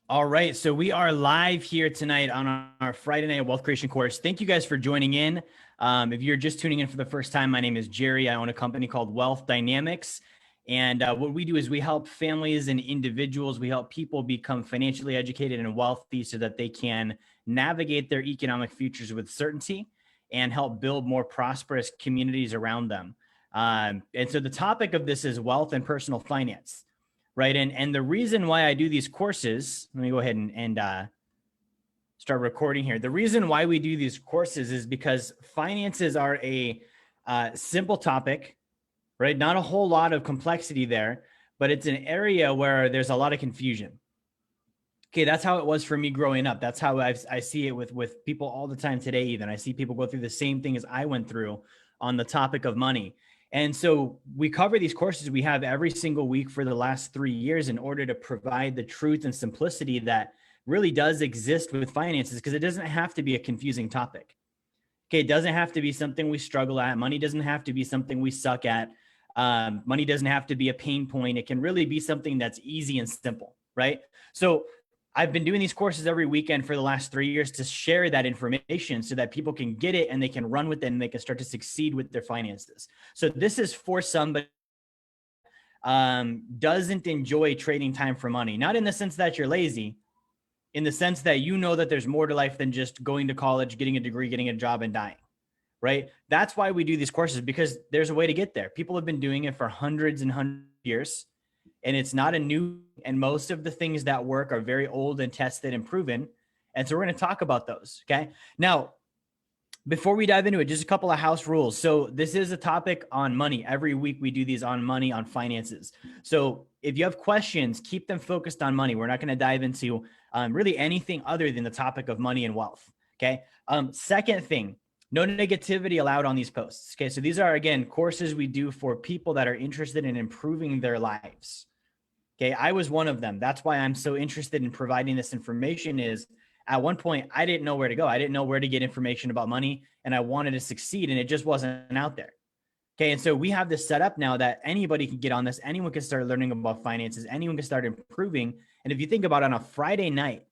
All right, so we are live here tonight on our Friday Night Wealth Creation course. Thank you guys for joining in. If you're just tuning in for the first time, my name is Jerry. I own a company called Wealth Dynamics. And what we do is we help families and individuals, we help people become financially educated and wealthy so that they can navigate their economic futures with certainty and help build more prosperous communities around them. And so the topic of this is wealth and personal finance. Right. And the reason why I do these courses, let me go ahead and start recording here. The reason why we do these courses is because finances are a simple topic, right? Not a whole lot of complexity there, but it's an area where there's a lot of confusion. Okay, that's how it was for me growing up. That's how I see it with people all the time today. Even I see people go through the same thing as I went through on the topic of money. And so we cover these courses we have every single week for the last 3 years in order to provide the truth and simplicity that really does exist with finances, because it doesn't have to be a confusing topic. Okay, it doesn't have to be something we struggle at. Money doesn't have to be something we suck at. Money doesn't have to be a pain point. It can really be something that's easy and simple, right? So I've been doing these courses every weekend for the last 3 years to share that information so that people can get it and they can run with it and they can start to succeed with their finances. So this is for somebody doesn't enjoy trading time for money, not in the sense that you're lazy, in the sense that you know that there's more to life than just going to college, getting a degree, getting a job, and dying, right? That's why we do these courses, because there's a way to get there. People have been doing it for hundreds and hundreds of years. And it's not a new, and most of the things that work are very old and tested and proven. And so we're going to talk about those. Okay. Now, before we dive into it, just a couple of house rules. So this is a topic on money. Every week we do these on money, on finances. So if you have questions, keep them focused on money. We're not going to dive into really anything other than the topic of money and wealth. Okay. Second thing, no negativity allowed on these posts. Okay. So these are, again, courses we do for people that are interested in improving their lives. Okay, I was one of them. That's why I'm so interested in providing this information. Is at one point, I didn't know where to go. I didn't know where to get information about money, and I wanted to succeed, and it just wasn't out there. Okay, and so we have this set up now that anybody can get on this. Anyone can start learning about finances. Anyone can start improving. And if you think about it, on a Friday night,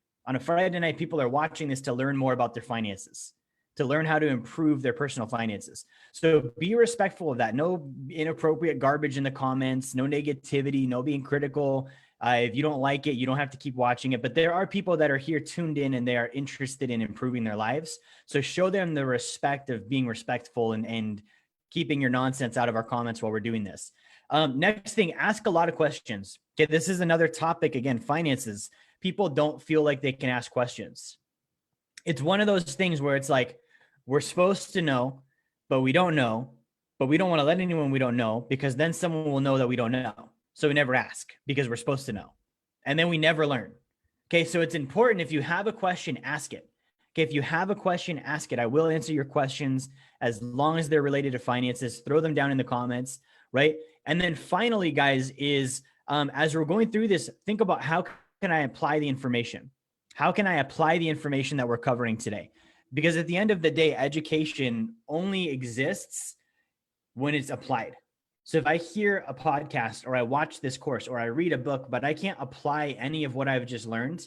people are watching this to learn more about their finances, to learn how to improve their personal finances. So be respectful of that. No inappropriate garbage in the comments, no negativity, no being critical. If you don't like it, you don't have to keep watching it. But there are people that are here tuned in and they are interested in improving their lives. So show them the respect of being respectful and keeping your nonsense out of our comments while we're doing this. Next thing, ask a lot of questions. Okay, this is another topic, again, finances. People don't feel like they can ask questions. It's one of those things where it's like, we're supposed to know, but we don't know, but we don't want to let anyone we don't know, because then someone will know that we don't know. So we never ask because we're supposed to know. And then we never learn. Okay. So it's important. If you have a question, ask it. Okay. If you have a question, ask it. I will answer your questions as long as they're related to finances. Throw them down in the comments. Right. And then finally, guys, is as we're going through this, think about how can I apply the information? How can I apply the information that we're covering today? Because at the end of the day, education only exists when it's applied. So if I hear a podcast or I watch this course or I read a book, but I can't apply any of what I've just learned,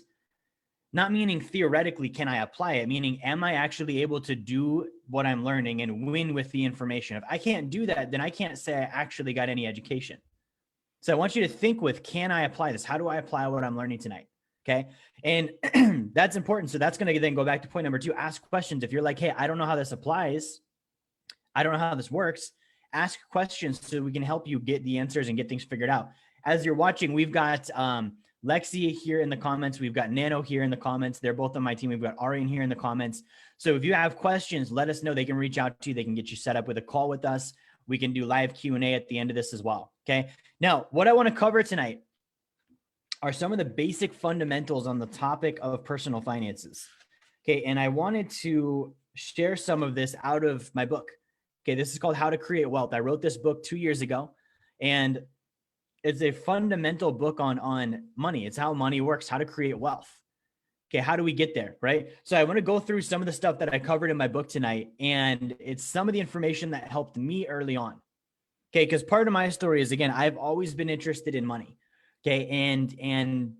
not meaning theoretically can I apply it, meaning am I actually able to do what I'm learning and win with the information? If I can't do that, then I can't say I actually got any education. So I want you to think with, can I apply this? How do I apply what I'm learning tonight? Okay. And that's important. So that's going to then go back to point number 2, ask questions. If you're like, hey, I don't know how this applies, I don't know how this works, ask questions so we can help you get the answers and get things figured out. As you're watching, we've got Lexi here in the comments. We've got Nano here in the comments. They're both on my team. We've got Arian here in the comments. So if you have questions, let us know. They can reach out to you. They can get you set up with a call with us. We can do live Q&A at the end of this as well. Okay. Now, what I want to cover tonight are some of the basic fundamentals on the topic of personal finances. Okay. And I wanted to share some of this out of my book. Okay. This is called How to Create Wealth. I wrote this book 2 years ago, and it's a fundamental book on money. It's how money works, how to create wealth. Okay. How do we get there? Right. So I want to go through some of the stuff that I covered in my book tonight. And it's some of the information that helped me early on. Okay. Because part of my story is, again, I've always been interested in money. Okay. And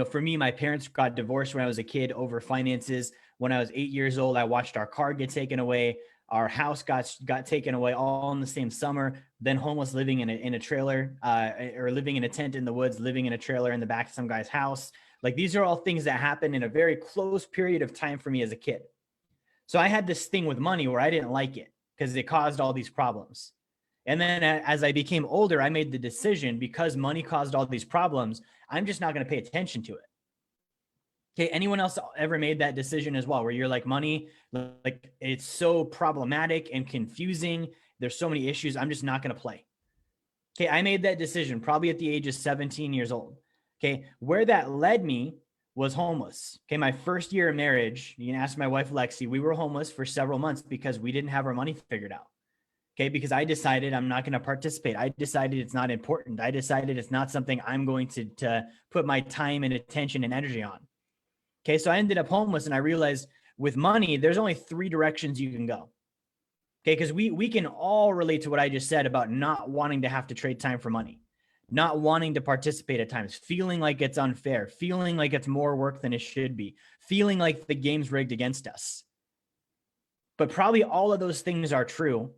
For me, my parents got divorced when I was a kid over finances. When I was 8 years old, I watched our car get taken away. Our house got taken away all in the same summer. Then homeless, living in a trailer, or living in a tent in the woods, living in a trailer in the back of some guy's house. Like, these are all things that happened in a very close period of time for me as a kid. So I had this thing with money where I didn't like it because it caused all these problems. And then as I became older, I made the decision, because money caused all these problems, I'm just not going to pay attention to it. Okay. Anyone else ever made that decision as well, where you're like, money, like, it's so problematic and confusing. There's so many issues. I'm just not going to play. Okay. I made that decision probably at the age of 17 years old. Okay. Where that led me was homeless. Okay. My first year of marriage, you can ask my wife, Lexi, we were homeless for several months because we didn't have our money figured out. Okay. Because I decided I'm not going to participate. I decided it's not important. I decided it's not something I'm going to put my time and attention and energy on. Okay. So I ended up homeless, and I realized with money, there's only 3 directions you can go. Okay. Because we can all relate to what I just said about not wanting to have to trade time for money, not wanting to participate at times, feeling like it's unfair, feeling like it's more work than it should be, feeling like the game's rigged against us. But probably all of those things are true,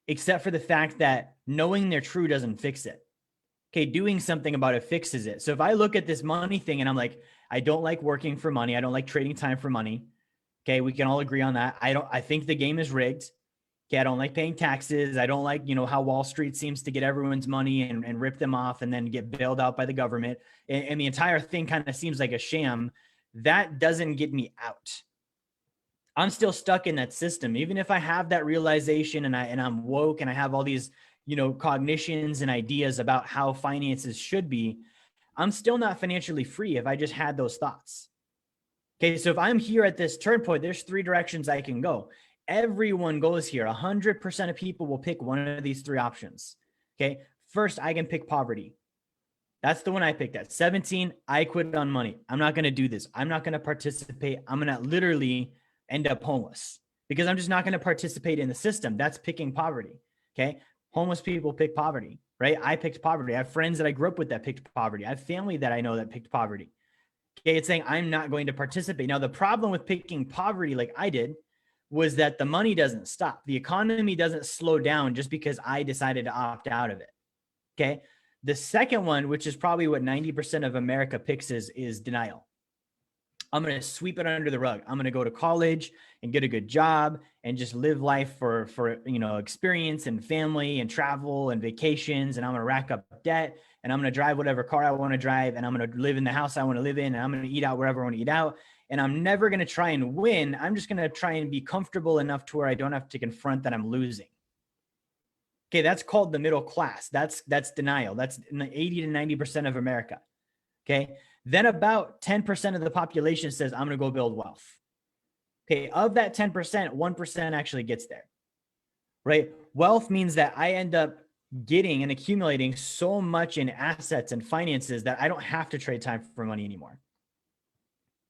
except for the fact that knowing they're true doesn't fix it. Okay, doing something about it fixes it. So if I look at this money thing and I'm like, I don't like working for money, I don't like trading time for money. Okay, we can all agree on that. I think the game is rigged. Okay, I don't like paying taxes. I don't like, how Wall Street seems to get everyone's money and rip them off and then get bailed out by the government. And the entire thing kind of seems like a sham. That doesn't get me out. I'm still stuck in that system. Even if I have that realization and I'm woke and I have all these, cognitions and ideas about how finances should be, I'm still not financially free if I just had those thoughts. Okay. So if I'm here at this turn point, there's 3 directions I can go. Everyone goes here. 100% of people will pick one of these 3 options. Okay. First, I can pick poverty. That's the one I picked at 17. I quit on money. I'm not going to do this. I'm not going to participate. I'm going to literally end up homeless because I'm just not going to participate in the system. That's picking poverty. Okay. Homeless people pick poverty, right? I picked poverty. I have friends that I grew up with that picked poverty. I have family that I know that picked poverty. Okay. It's saying I'm not going to participate. Now, the problem with picking poverty like I did was that the money doesn't stop. The economy doesn't slow down just because I decided to opt out of it. Okay. The second one, which is probably what 90% of America picks, is denial. I'm going to sweep it under the rug. I'm going to go to college and get a good job and just live life for experience and family and travel and vacations. And I'm going to rack up debt, and I'm going to drive whatever car I want to drive. And I'm going to live in the house I want to live in. And I'm going to eat out wherever I want to eat out. And I'm never going to try and win. I'm just going to try and be comfortable enough to where I don't have to confront that I'm losing. Okay. That's called the middle class. That's denial. That's 80 to 90% of America. Okay. Then about 10% of the population says, I'm going to go build wealth. Okay. Of that 10%, 1% actually gets there, right? Wealth means that I end up getting and accumulating so much in assets and finances that I don't have to trade time for money anymore.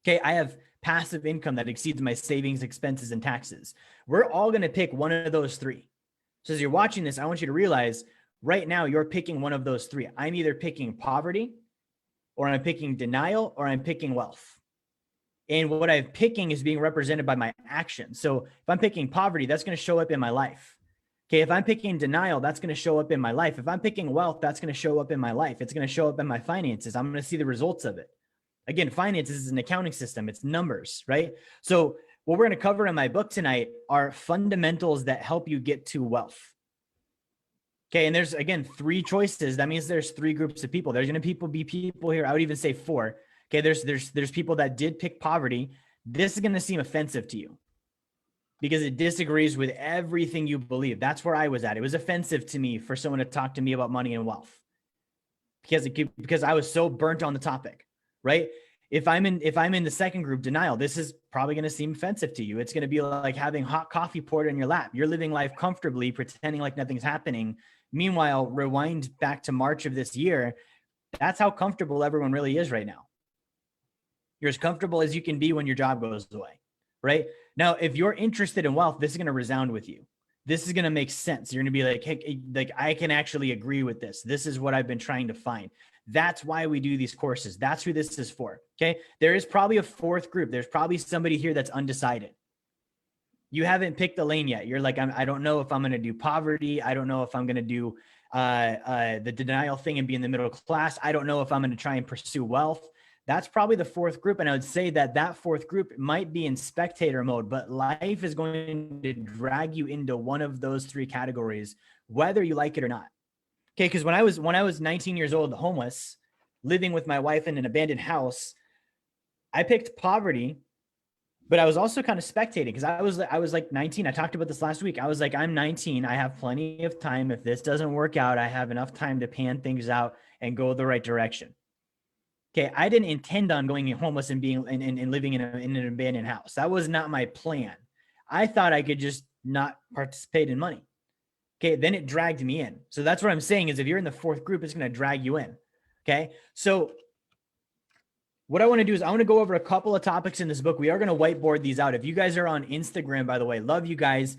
Okay. I have passive income that exceeds my savings, expenses, and taxes. We're all going to pick one of those 3. So as you're watching this, I want you to realize right now you're picking one of those 3. I'm either picking poverty, or I'm picking denial, or I'm picking wealth. And what I'm picking is being represented by my actions. So if I'm picking poverty, that's going to show up in my life. Okay. If I'm picking denial, that's going to show up in my life. If I'm picking wealth, that's going to show up in my life. It's going to show up in my finances. I'm going to see the results of it. Again, finances is an accounting system. It's numbers, right? So what we're going to cover in my book tonight are fundamentals that help you get to wealth. Okay. And there's, again, 3 choices. That means there's 3 groups of people. There's going to be people here. I would even say 4. Okay. There's people that did pick poverty. This is going to seem offensive to you because it disagrees with everything you believe. That's where I was at. It was offensive to me for someone to talk to me about money and wealth because I was so burnt on the topic, right? If I'm in the second group, denial, this is probably going to seem offensive to you. It's going to be like having hot coffee poured in your lap. You're living life comfortably, pretending like nothing's happening. Meanwhile, rewind back to March of this year. That's how comfortable everyone really is right now. You're as comfortable as you can be when your job goes away, right? Now, if you're interested in wealth, this is going to resound with you. this is going to make sense. You're going to be like, hey, like I can actually agree with this. This is what I've been trying to find. That's why we do these courses. That's who this is for. Okay. There is probably a fourth group. There's probably somebody here that's undecided. You haven't picked a lane yet. You're like, I don't know if I'm going to do poverty. I don't know if I'm going to do the denial thing and be in the middle class. I don't know if I'm going to try and pursue wealth. That's probably the fourth group. And I would say that that fourth group might be in spectator mode, but life is going to drag you into one of those three categories, whether you like it or not. Okay. Cause when I was 19 years old, homeless, living with my wife in an abandoned house, I picked poverty, but I was also kind of spectating because I was like 19. I talked about this last week. I was like, I'm 19. I have plenty of time. If this doesn't work out, I have enough time to pan things out and go the right direction. Okay, I didn't intend on going homeless and being and living in an abandoned house. That was not my plan. I thought I could just not participate in money. Okay, then it dragged me in. So that's what I'm saying is if you're in the fourth group, it's going to drag you in. Okay, so what I want to do is I want to go over a couple of topics in this book. We are going to whiteboard these out. If you guys are on Instagram, by the way, love you guys.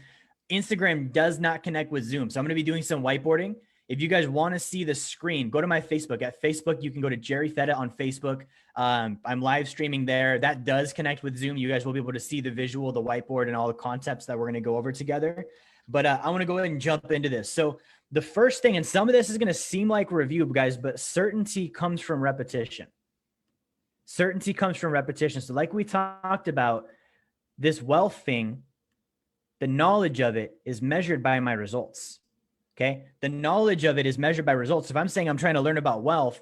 Instagram does not connect with Zoom. So I'm going to be doing some whiteboarding. If you guys want to see the screen, go to my Facebook. At Facebook, you can go to Jerry Fetta on Facebook. I'm live streaming there. That does connect with Zoom. You guys will be able to see the visual, the whiteboard, and all the concepts that we're going to go over together. But I want to go ahead and jump into this. So the first thing, and some of this is going to seem like review, guys, but certainty comes from repetition. Certainty comes from repetition. So like we talked about, this wealth thing, the knowledge of it is measured by my results. Okay. The knowledge of it is measured by results. If I'm saying I'm trying to learn about wealth,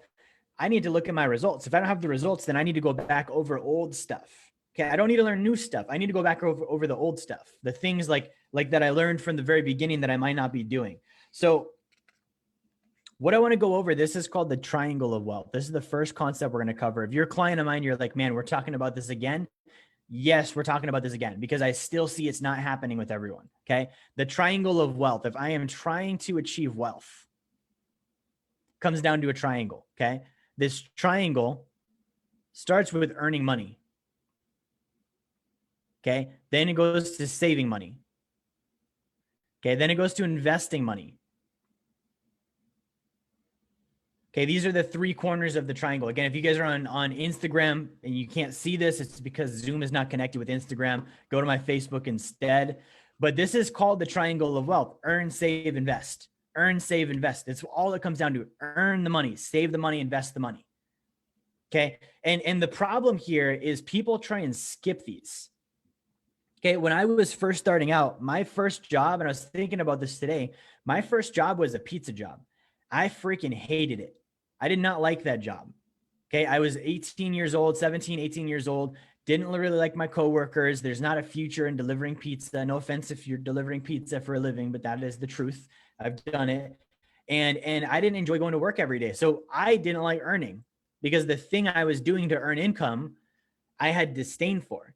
I need to look at my results. If I don't have the results, then I need to go back over old stuff. Okay. I don't need to learn new stuff. I need to go back over the old stuff, the things like that I learned from the very beginning that I might not be doing. So what I want to go over, this is called the triangle of wealth. This is the first concept we're going to cover. If you're a client of mine, you're like, man, we're talking about this again. Yes, we're talking about this again because I still see it's not happening with everyone. Okay. The triangle of wealth. If I am trying to achieve wealth, comes down to a triangle. Okay. This triangle starts with earning money. Okay. Then it goes to saving money. Okay. Then it goes to investing money. Okay, these are the three corners of the triangle. Again, if you guys are on Instagram and you can't see this, it's because Zoom is not connected with Instagram. Go to my Facebook instead. But this is called the triangle of wealth. Earn, save, invest. Earn, save, invest. It's all it comes down to. Earn the money, save the money, invest the money. Okay, and the problem here is people try and skip these. Okay, when I was first starting out, my first job, and I was thinking about this today, my first job was a pizza job. I freaking hated it. I did not like that job. Okay. I was 18 years old, 17, 18 years old. Didn't really like my coworkers. There's not a future in delivering pizza. No offense if you're delivering pizza for a living, but that is the truth. I've done it. And I didn't enjoy going to work every day. So I didn't like earning because the thing I was doing to earn income, I had disdain for.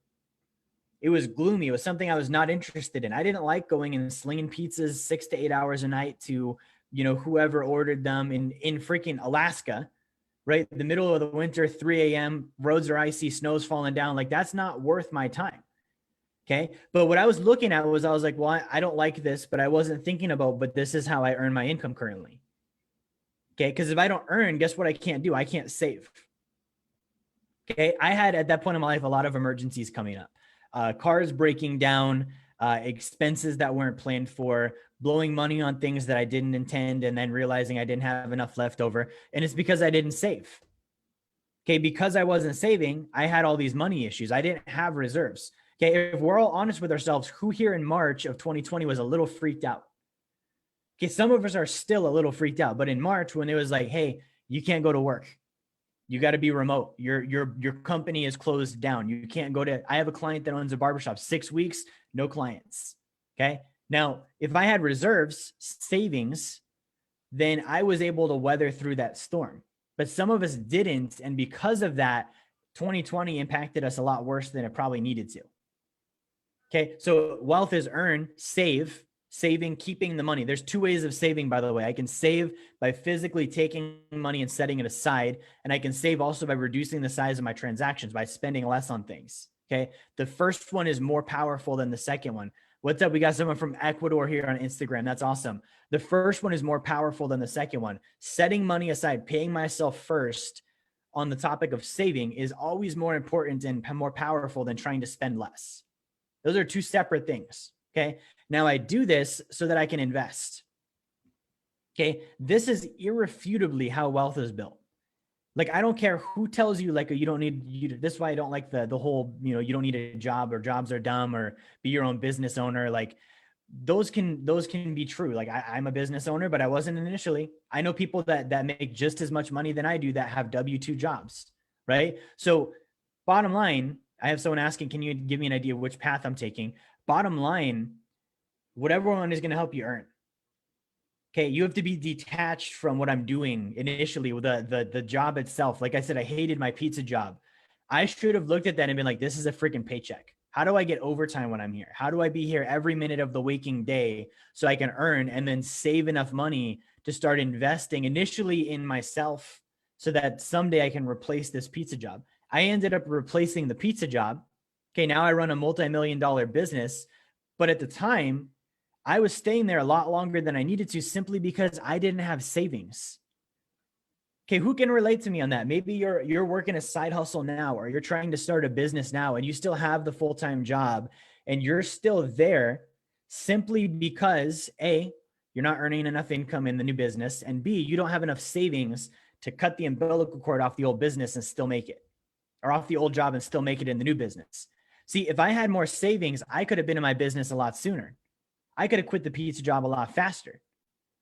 It was gloomy. It was something I was not interested in. I didn't like going and slinging pizzas 6 to 8 hours a night to, whoever ordered them in freaking Alaska, right? In the middle of the winter, 3 a.m., roads are icy, snow's falling down. Like that's not worth my time. Okay. But what I was looking at was, I was like, well, I don't like this, but I wasn't thinking about, but this is how I earn my income currently. Okay. Cause if I don't earn, guess what I can't do? I can't save. Okay. I had at that point in my life, a lot of emergencies coming up, cars breaking down, expenses that weren't planned for, blowing money on things that I didn't intend, and then realizing I didn't have enough left over. And it's because I didn't save. Okay. Because I wasn't saving, I had all these money issues. I didn't have reserves. Okay. If we're all honest with ourselves, who here in March of 2020 was a little freaked out? Okay. Some of us are still a little freaked out, but in March when it was like, hey, you can't go to work. You got to be remote. Your company is closed down. You can't go to, I have a client that owns a barbershop, 6 weeks, no clients. Okay. Now, if I had reserves, savings, then I was able to weather through that storm, but some of us didn't. And because of that, 2020 impacted us a lot worse than it probably needed to. Okay. So wealth is earn, save, saving, keeping the money. There's two ways of saving, by the way. I can save by physically taking money and setting it aside. And I can save also by reducing the size of my transactions, by spending less on things. Okay. The first one is more powerful than the second one. What's up? We got someone from Ecuador here on Instagram. That's awesome. The first one is more powerful than the second one. Setting money aside, paying myself first on the topic of saving is always more important and more powerful than trying to spend less. Those are two separate things. Okay. Now I do this so that I can invest. Okay. This is irrefutably how wealth is built. Like, I don't care who tells you, like, you don't need, this is why I don't like the whole, you don't need a job, or jobs are dumb, or be your own business owner. Like, those can be true. Like, I'm a business owner, but I wasn't initially. I know people that make just as much money than I do that have W-2 jobs, right? So bottom line, I have someone asking, can you give me an idea of which path I'm taking? Bottom line, whatever one is going to help you earn. Okay, you have to be detached from what I'm doing initially with the job itself. Like I said, I hated my pizza job. I should have looked at that and been like, this is a freaking paycheck. How do I get overtime when I'm here? How do I be here every minute of the waking day so I can earn and then save enough money to start investing initially in myself so that someday I can replace this pizza job? I ended up replacing the pizza job. Okay, now I run a multi-million-dollar business, but at the time, I was staying there a lot longer than I needed to simply because I didn't have savings. Okay, who can relate to me on that? Maybe you're working a side hustle now, or you're trying to start a business now and you still have the full-time job and you're still there simply because A, you're not earning enough income in the new business, and B, you don't have enough savings to cut the umbilical cord off the old business and still make it, or off the old job and still make it in the new business. See, if I had more savings, I could have been in my business a lot sooner. I could have quit the pizza job a lot faster.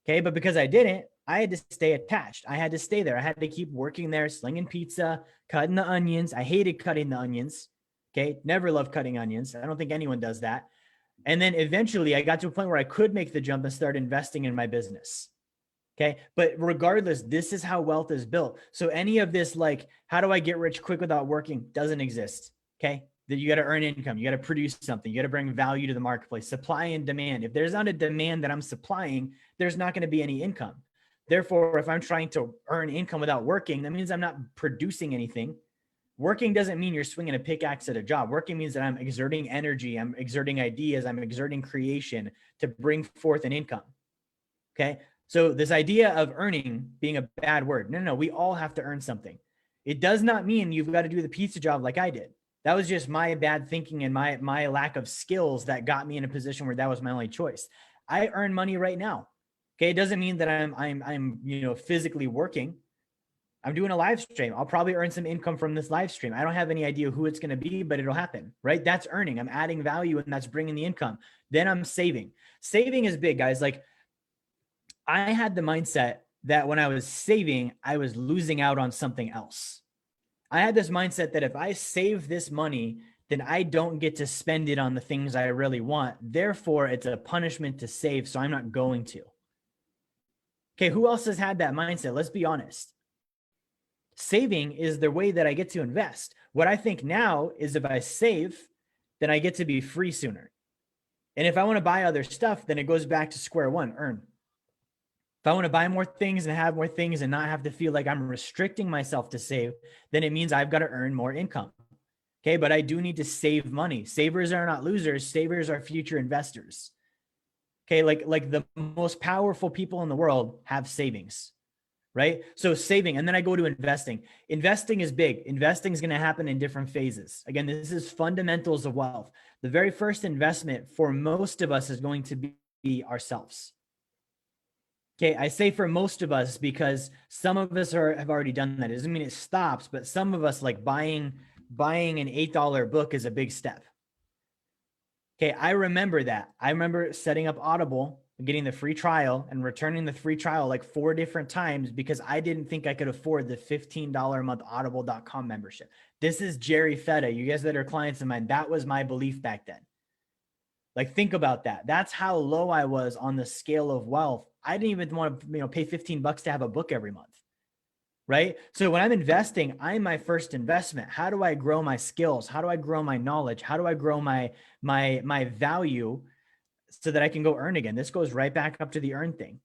Okay. But because I didn't, I had to stay attached. I had to stay there. I had to keep working there, slinging pizza, cutting the onions. I hated cutting the onions. Okay. Never loved cutting onions. I don't think anyone does that. And then eventually I got to a point where I could make the jump and start investing in my business. Okay. But regardless, this is how wealth is built. So any of this, like, how do I get rich quick without working, doesn't exist. Okay. That you got to earn income. You got to produce something. You got to bring value to the marketplace. Supply and demand. If there's not a demand that I'm supplying, there's not going to be any income. Therefore, if I'm trying to earn income without working, that means I'm not producing anything. Working doesn't mean you're swinging a pickaxe at a job. Working means that I'm exerting energy. I'm exerting ideas. I'm exerting creation to bring forth an income. Okay. So this idea of earning being a bad word. No, we all have to earn something. It does not mean you've got to do the pizza job like I did. That was just my bad thinking and my lack of skills that got me in a position where that was my only choice. I earn money right now. Okay. It doesn't mean that I'm physically working. I'm doing a live stream. I'll probably earn some income from this live stream. I don't have any idea who it's going to be, but it'll happen, right? That's earning. I'm adding value and that's bringing the income. Then I'm saving. Saving is big, guys. Like, I had the mindset that when I was saving, I was losing out on something else. I had this mindset that if I save this money, then I don't get to spend it on the things I really want. Therefore, it's a punishment to save, so I'm not going to. Okay, who else has had that mindset? Let's be honest. Saving is the way that I get to invest. What I think now is if I save, then I get to be free sooner. And if I want to buy other stuff, then it goes back to square one, earn. If I want to buy more things and have more things and not have to feel like I'm restricting myself to save, then it means I've got to earn more income. Okay, but I do need to save money. Savers are not losers. Savers are future investors. Okay, like the most powerful people in the world have savings, right? So saving, and then I go to investing. Investing is big. Investing is going to happen in different phases. Again, this is fundamentals of wealth. The very first investment for most of us is going to be ourselves. Okay, I say for most of us because some of us have already done that. It doesn't mean it stops, but some of us, like buying an $8 book is a big step. Okay, I remember that. I remember setting up Audible, getting the free trial and returning the free trial like 4 different times because I didn't think I could afford the $15 a month audible.com membership. This is Jerry Fetta. You guys that are clients of mine, that was my belief back then. Like, think about that. That's how low I was on the scale of wealth. I didn't even want to, pay $15 to have a book every month. Right. So when I'm investing, I'm my first investment. How do I grow my skills? How do I grow my knowledge? How do I grow my value so that I can go earn again? This goes right back up to the earn thing.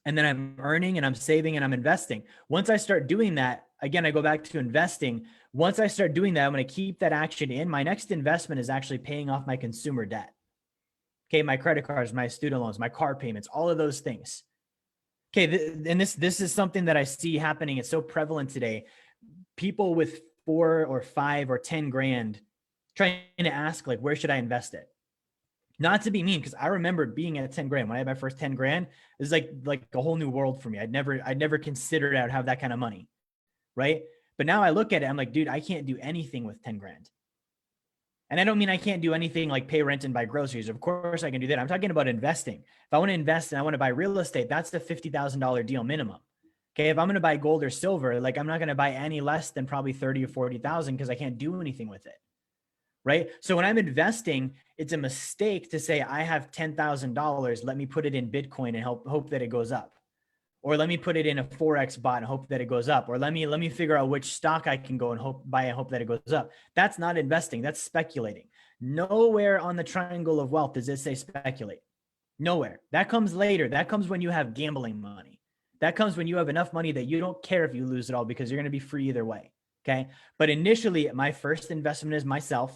And then I'm earning and I'm saving and I'm investing. Once I start doing that, again, I go back to investing. Once I start doing that, I'm going to keep that action in. My next investment is actually paying off my consumer debt. Okay. My credit cards, my student loans, my car payments, all of those things. Okay. And this is something that I see happening. It's so prevalent today. People with 4 or 5 or 10 grand trying to ask, like, where should I invest it? Not to be mean, because I remember being at 10 grand when I had my first 10 grand. It was like a whole new world for me. I'd never considered I would have that kind of money, right? But now I look at it, I'm like, dude, I can't do anything with 10 grand. And I don't mean I can't do anything like pay rent and buy groceries. Of course I can do that. I'm talking about investing. If I want to invest and I want to buy real estate, that's the $50,000 deal minimum. Okay. If I'm going to buy gold or silver, like, I'm not going to buy any less than probably 30 or 40,000 because I can't do anything with it. Right. So when I'm investing, it's a mistake to say I have $10,000. Let me put it in Bitcoin and hope that it goes up. Or let me put it in a Forex bot and hope that it goes up. Or let me figure out which stock I can go and buy and hope that it goes up. That's not investing. That's speculating. Nowhere on the triangle of wealth does it say speculate. Nowhere. That comes later. That comes when you have gambling money. That comes when you have enough money that you don't care if you lose it all because you're going to be free either way. Okay. But initially, my first investment is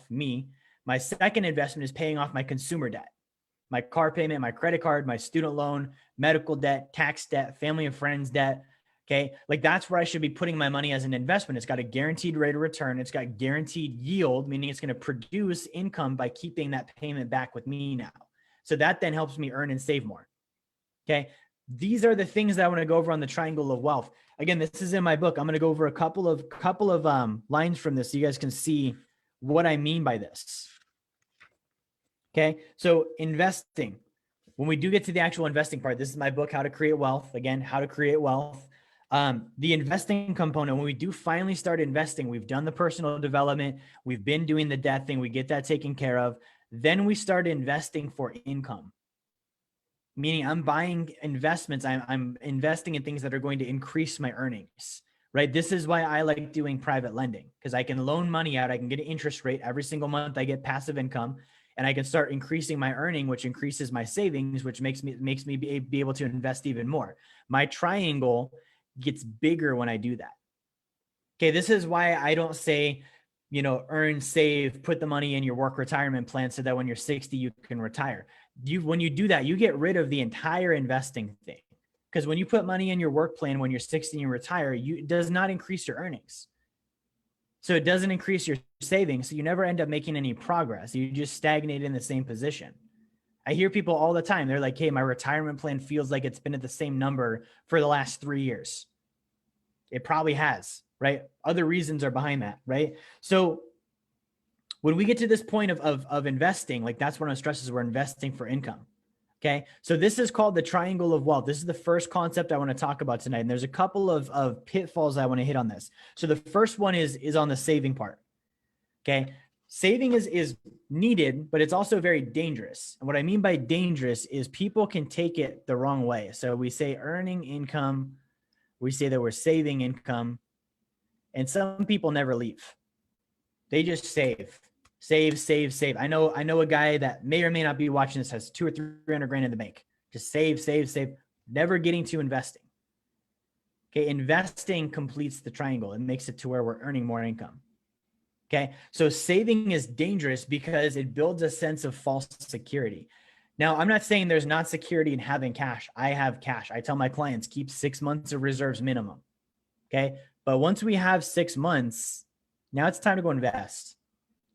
me. My second investment is paying off my consumer debt, my car payment, my credit card, my student loan, medical debt, tax debt, family and friends debt. Okay. Like, that's where I should be putting my money as an investment. It's got a guaranteed rate of return. It's got guaranteed yield, meaning it's going to produce income by keeping that payment back with me now. So that then helps me earn and save more. Okay. These are the things that I want to go over on the triangle of wealth. Again, this is in my book. I'm going to go over a couple of lines from this so you guys can see what I mean by this. Okay. So investing, when we do get to the actual investing part, this is my book, How to Create Wealth. Again, how to create wealth. The investing component, when we do finally start investing, we've done the personal development, we've been doing the debt thing, we get that taken care of. Then we start investing for income. Meaning I'm buying investments. I'm investing in things that are going to increase my earnings, right? This is why I like doing private lending, because I can loan money out. I can get an interest rate every single month. I get passive income and I can start increasing my earning, which increases my savings, which makes me be able to invest even more. My triangle gets bigger when I do that. Okay. This is why I don't say, earn, save, put the money in your work retirement plan so that when you're 60, you can retire. When you do that, you get rid of the entire investing thing. Because when you put money in your work plan, when you're 60 and you retire, it does not increase your earnings. So it doesn't increase your savings. So you never end up making any progress. You just stagnate in the same position. I hear people all the time. They're like, hey, my retirement plan feels like it's been at the same number for the last 3 years. It probably has, right? Other reasons are behind that, right? So when we get to this point of investing, like, that's one of the stresses, we're investing for income. Okay. So this is called the triangle of wealth. This is the first concept I want to talk about tonight. And there's a couple of pitfalls I want to hit on this. So the first one is on the saving part. Okay. Saving is needed, but it's also very dangerous. And what I mean by dangerous is people can take it the wrong way. So we say earning income, we say that we're saving income, and some people never leave. They just save. I know a guy that may or may not be watching this, has 200 or 300 grand in the bank. Just save, never getting to investing. Okay. Investing completes the triangle. It makes it to where we're earning more income. Okay. So saving is dangerous because it builds a sense of false security. Now, I'm not saying there's not security in having cash. I have cash. I tell my clients, keep 6 months of reserves minimum. Okay. But once we have 6 months, now it's time to go invest.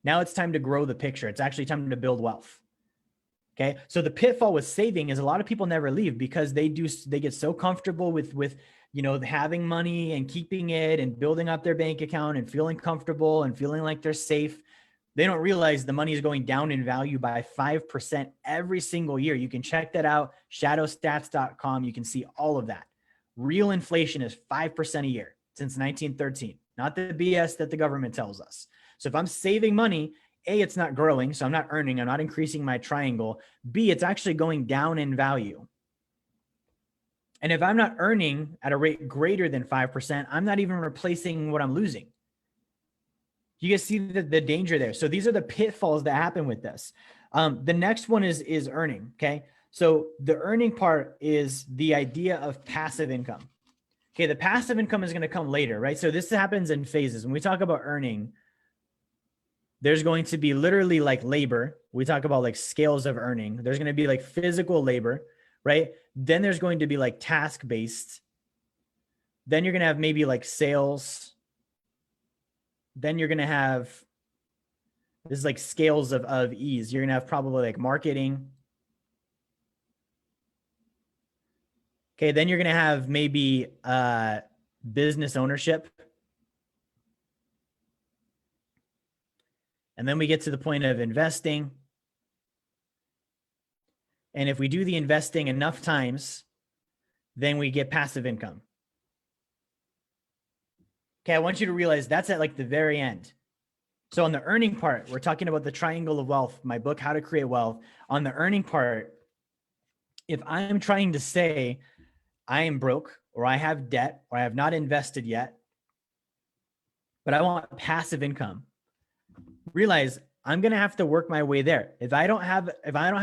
Now it's time to grow the picture. It's actually time to build wealth. Okay. So the pitfall with saving is a lot of people never leave because they get so comfortable with having money and keeping it and building up their bank account and feeling comfortable and feeling like they're safe. They don't realize the money is going down in value by 5% every single year. You can check that out. Shadowstats.com. You can see all of that. Real inflation is 5% a year since 1913, not the BS that the government tells us. So if I'm saving money, A, it's not growing, so I'm not earning, I'm not increasing my triangle. B, it's actually going down in value. And if I'm not earning at a rate greater than 5%, I'm not even replacing what I'm losing. You guys see the danger there. So these are the pitfalls that happen with this. The next one is earning, okay? So the earning part is the idea of passive income. Okay, the passive income is going to come later, right? So this happens in phases. When we talk about earning, There's going to be literally like labor. We talk about like scales of earning. There's going to be like physical labor, right? Then there's going to be like task based. Then you're going to have maybe like sales. Then you're going to have, this is like scales of ease. You're going to have probably like marketing. Okay. Then you're going to have maybe business ownership. And then we get to the point of investing. And if we do the investing enough times, then we get passive income. Okay, I want you to realize that's at like the very end. So on the earning part, we're talking about the triangle of wealth, my book, How to Create Wealth. On the earning part, if I'm trying to say I am broke or I have debt or I have not invested yet, but I want passive income, realize I'm going to have to work my way there. If I don't have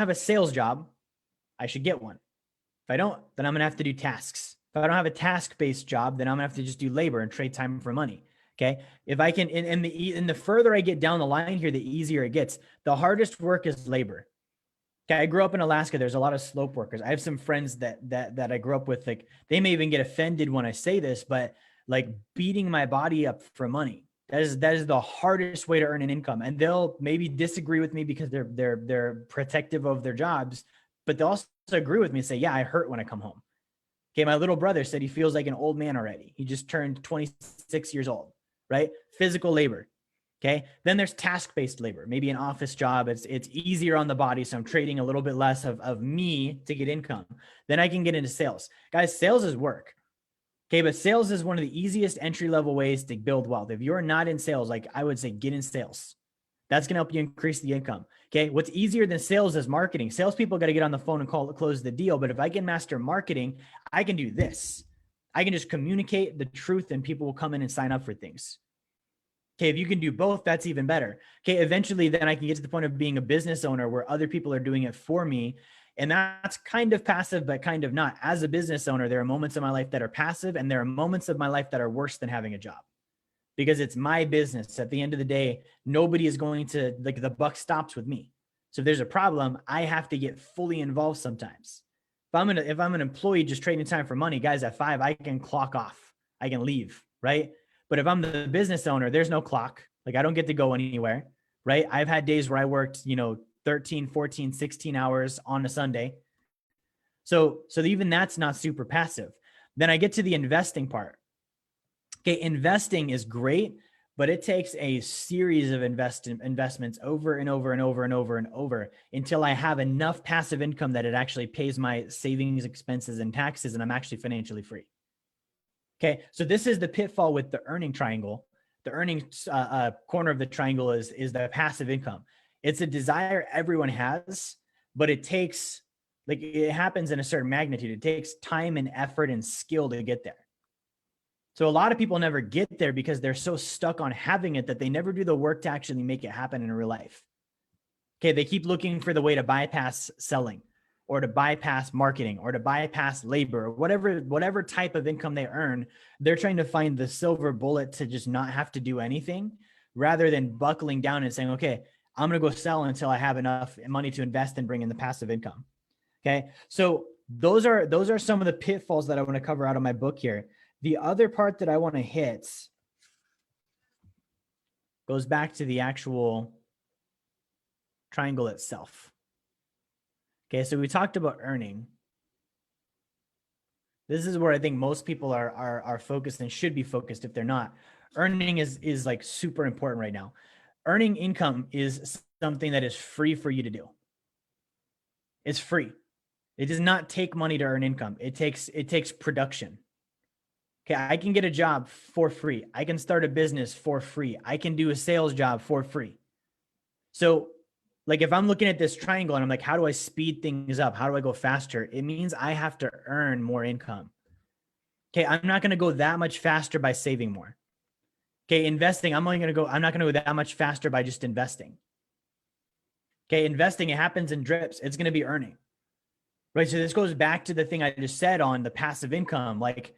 a sales job, I should get one. If I don't, then I'm going to have to do tasks. If I don't have a task-based job, then I'm going to have to just do labor and trade time for money. Okay. If I can, and the further I get down the line here, the easier it gets. The hardest work is labor. Okay. I grew up in Alaska. There's a lot of slope workers. I have some friends that I grew up with. Like, they may even get offended when I say this, but like beating my body up for money. That is the hardest way to earn an income. And they'll maybe disagree with me because they're protective of their jobs, but they'll also agree with me and say, yeah, I hurt when I come home. Okay. My little brother said he feels like an old man already. He just turned 26 years old, right? Physical labor. Okay. Then there's task-based labor, maybe an office job. It's easier on the body. So I'm trading a little bit less of me to get income. Then I can get into sales. Guys, sales is work. Okay. But sales is one of the easiest entry-level ways to build wealth. If you're not in sales, like I would say, get in sales. That's going to help you increase the income. Okay. What's easier than sales is marketing. Salespeople got to get on the phone and close the deal. But if I can master marketing, I can do this. I can just communicate the truth and people will come in and sign up for things. Okay. If you can do both, that's even better. Okay. Eventually then I can get to the point of being a business owner where other people are doing it for me. And that's kind of passive, but kind of not. As a business owner, there are moments in my life that are passive and there are moments of my life that are worse than having a job. Because it's my business. At the end of the day, nobody is going to, like, the buck stops with me. So if there's a problem, I have to get fully involved sometimes. If I'm an employee just trading time for money, guys, at 5, I can clock off. I can leave, right? But if I'm the business owner, there's no clock. Like, I don't get to go anywhere, right? I've had days where I worked, 13, 14, 16 hours on a Sunday. So even that's not super passive. Then I get to the investing part. Okay, investing is great, but it takes a series of investments over and over and over and over and over until I have enough passive income that it actually pays my savings, expenses, and taxes, and I'm actually financially free. Okay, so this is the pitfall with the earning triangle. The earning corner of the triangle is the passive income. It's a desire everyone has, but it takes, like, it happens in a certain magnitude. It takes time and effort and skill to get there. So a lot of people never get there because they're so stuck on having it that they never do the work to actually make it happen in real life. Okay, they keep looking for the way to bypass selling or to bypass marketing or to bypass labor, or whatever type of income they earn. They're trying to find the silver bullet to just not have to do anything, rather than buckling down and saying, okay, I'm going to go sell until I have enough money to invest and bring in the passive income. Okay, so those are some of the pitfalls that I want to cover out of my book here. The other part that I want to hit goes back to the actual triangle itself. Okay, so we talked about earning. This is where I think most people are focused and should be focused if they're not. Earning is like super important right now. Earning income is something that is free for you to do. It's free. It does not take money to earn income. It takes production. Okay, I can get a job for free. I can start a business for free. I can do a sales job for free. So, like, if I'm looking at this triangle and I'm like, how do I speed things up? How do I go faster? It means I have to earn more income. Okay, I'm not going to go that much faster by saving more. Okay, investing, I'm not going to go that much faster by just investing. Okay, investing, it happens in drips. It's going to be earning. Right? So this goes back to the thing I just said on the passive income. Like,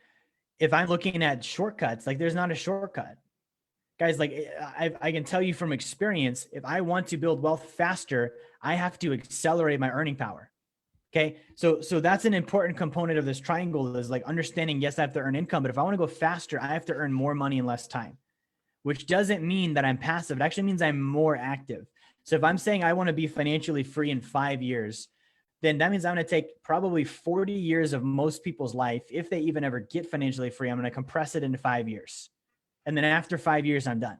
if I'm looking at shortcuts, like, there's not a shortcut. Guys, like I can tell you from experience, if I want to build wealth faster, I have to accelerate my earning power. Okay. So that's an important component of this triangle, is like understanding, yes, I have to earn income, but if I want to go faster, I have to earn more money in less time, which doesn't mean that I'm passive. It actually means I'm more active. So if I'm saying I want to be financially free in 5 years, then that means I'm going to take probably 40 years of most people's life. If they even ever get financially free, I'm going to compress it into 5 years. And then after 5 years, I'm done.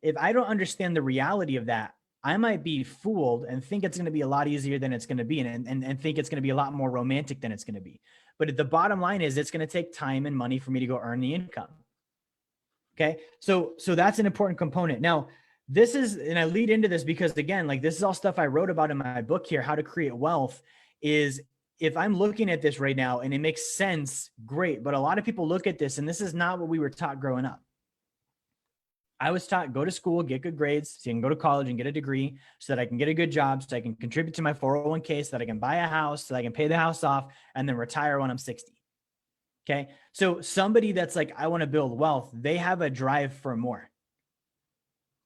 If I don't understand the reality of that, I might be fooled and think it's going to be a lot easier than it's going to be, and think it's going to be a lot more romantic than it's going to be. But the bottom line is, it's going to take time and money for me to go earn the income. Okay. So that's an important component. Now, this is, and I lead into this because, again, like, this is all stuff I wrote about in my book here, How to Create Wealth. Is, if I'm looking at this right now and it makes sense, great. But a lot of people look at this and this is not what we were taught growing up. I was taught, go to school, get good grades, so you can go to college and get a degree so that I can get a good job, so I can contribute to my 401k, so that I can buy a house, so that I can pay the house off and then retire when I'm 60. Okay. So somebody that's like, I want to build wealth, they have a drive for more.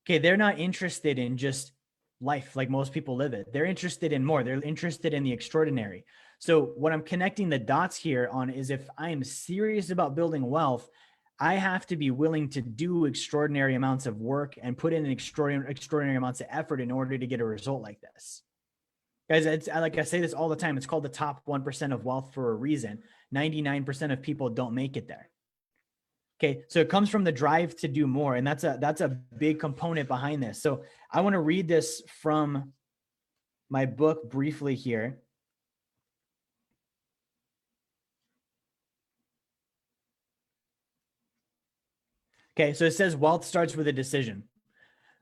Okay. They're not interested in just life like most people live it. They're interested in more. They're interested in the extraordinary. So what I'm connecting the dots here on is, if I am serious about building wealth, I have to be willing to do extraordinary amounts of work and put in extraordinary amounts of effort in order to get a result like this. Guys, it's like I say this all the time. It's called the top 1% of wealth for a reason. 99% of people don't make it there. Okay, so it comes from the drive to do more, and that's a big component behind this. So I want to read this from my book briefly here. Okay, so it says wealth starts with a decision.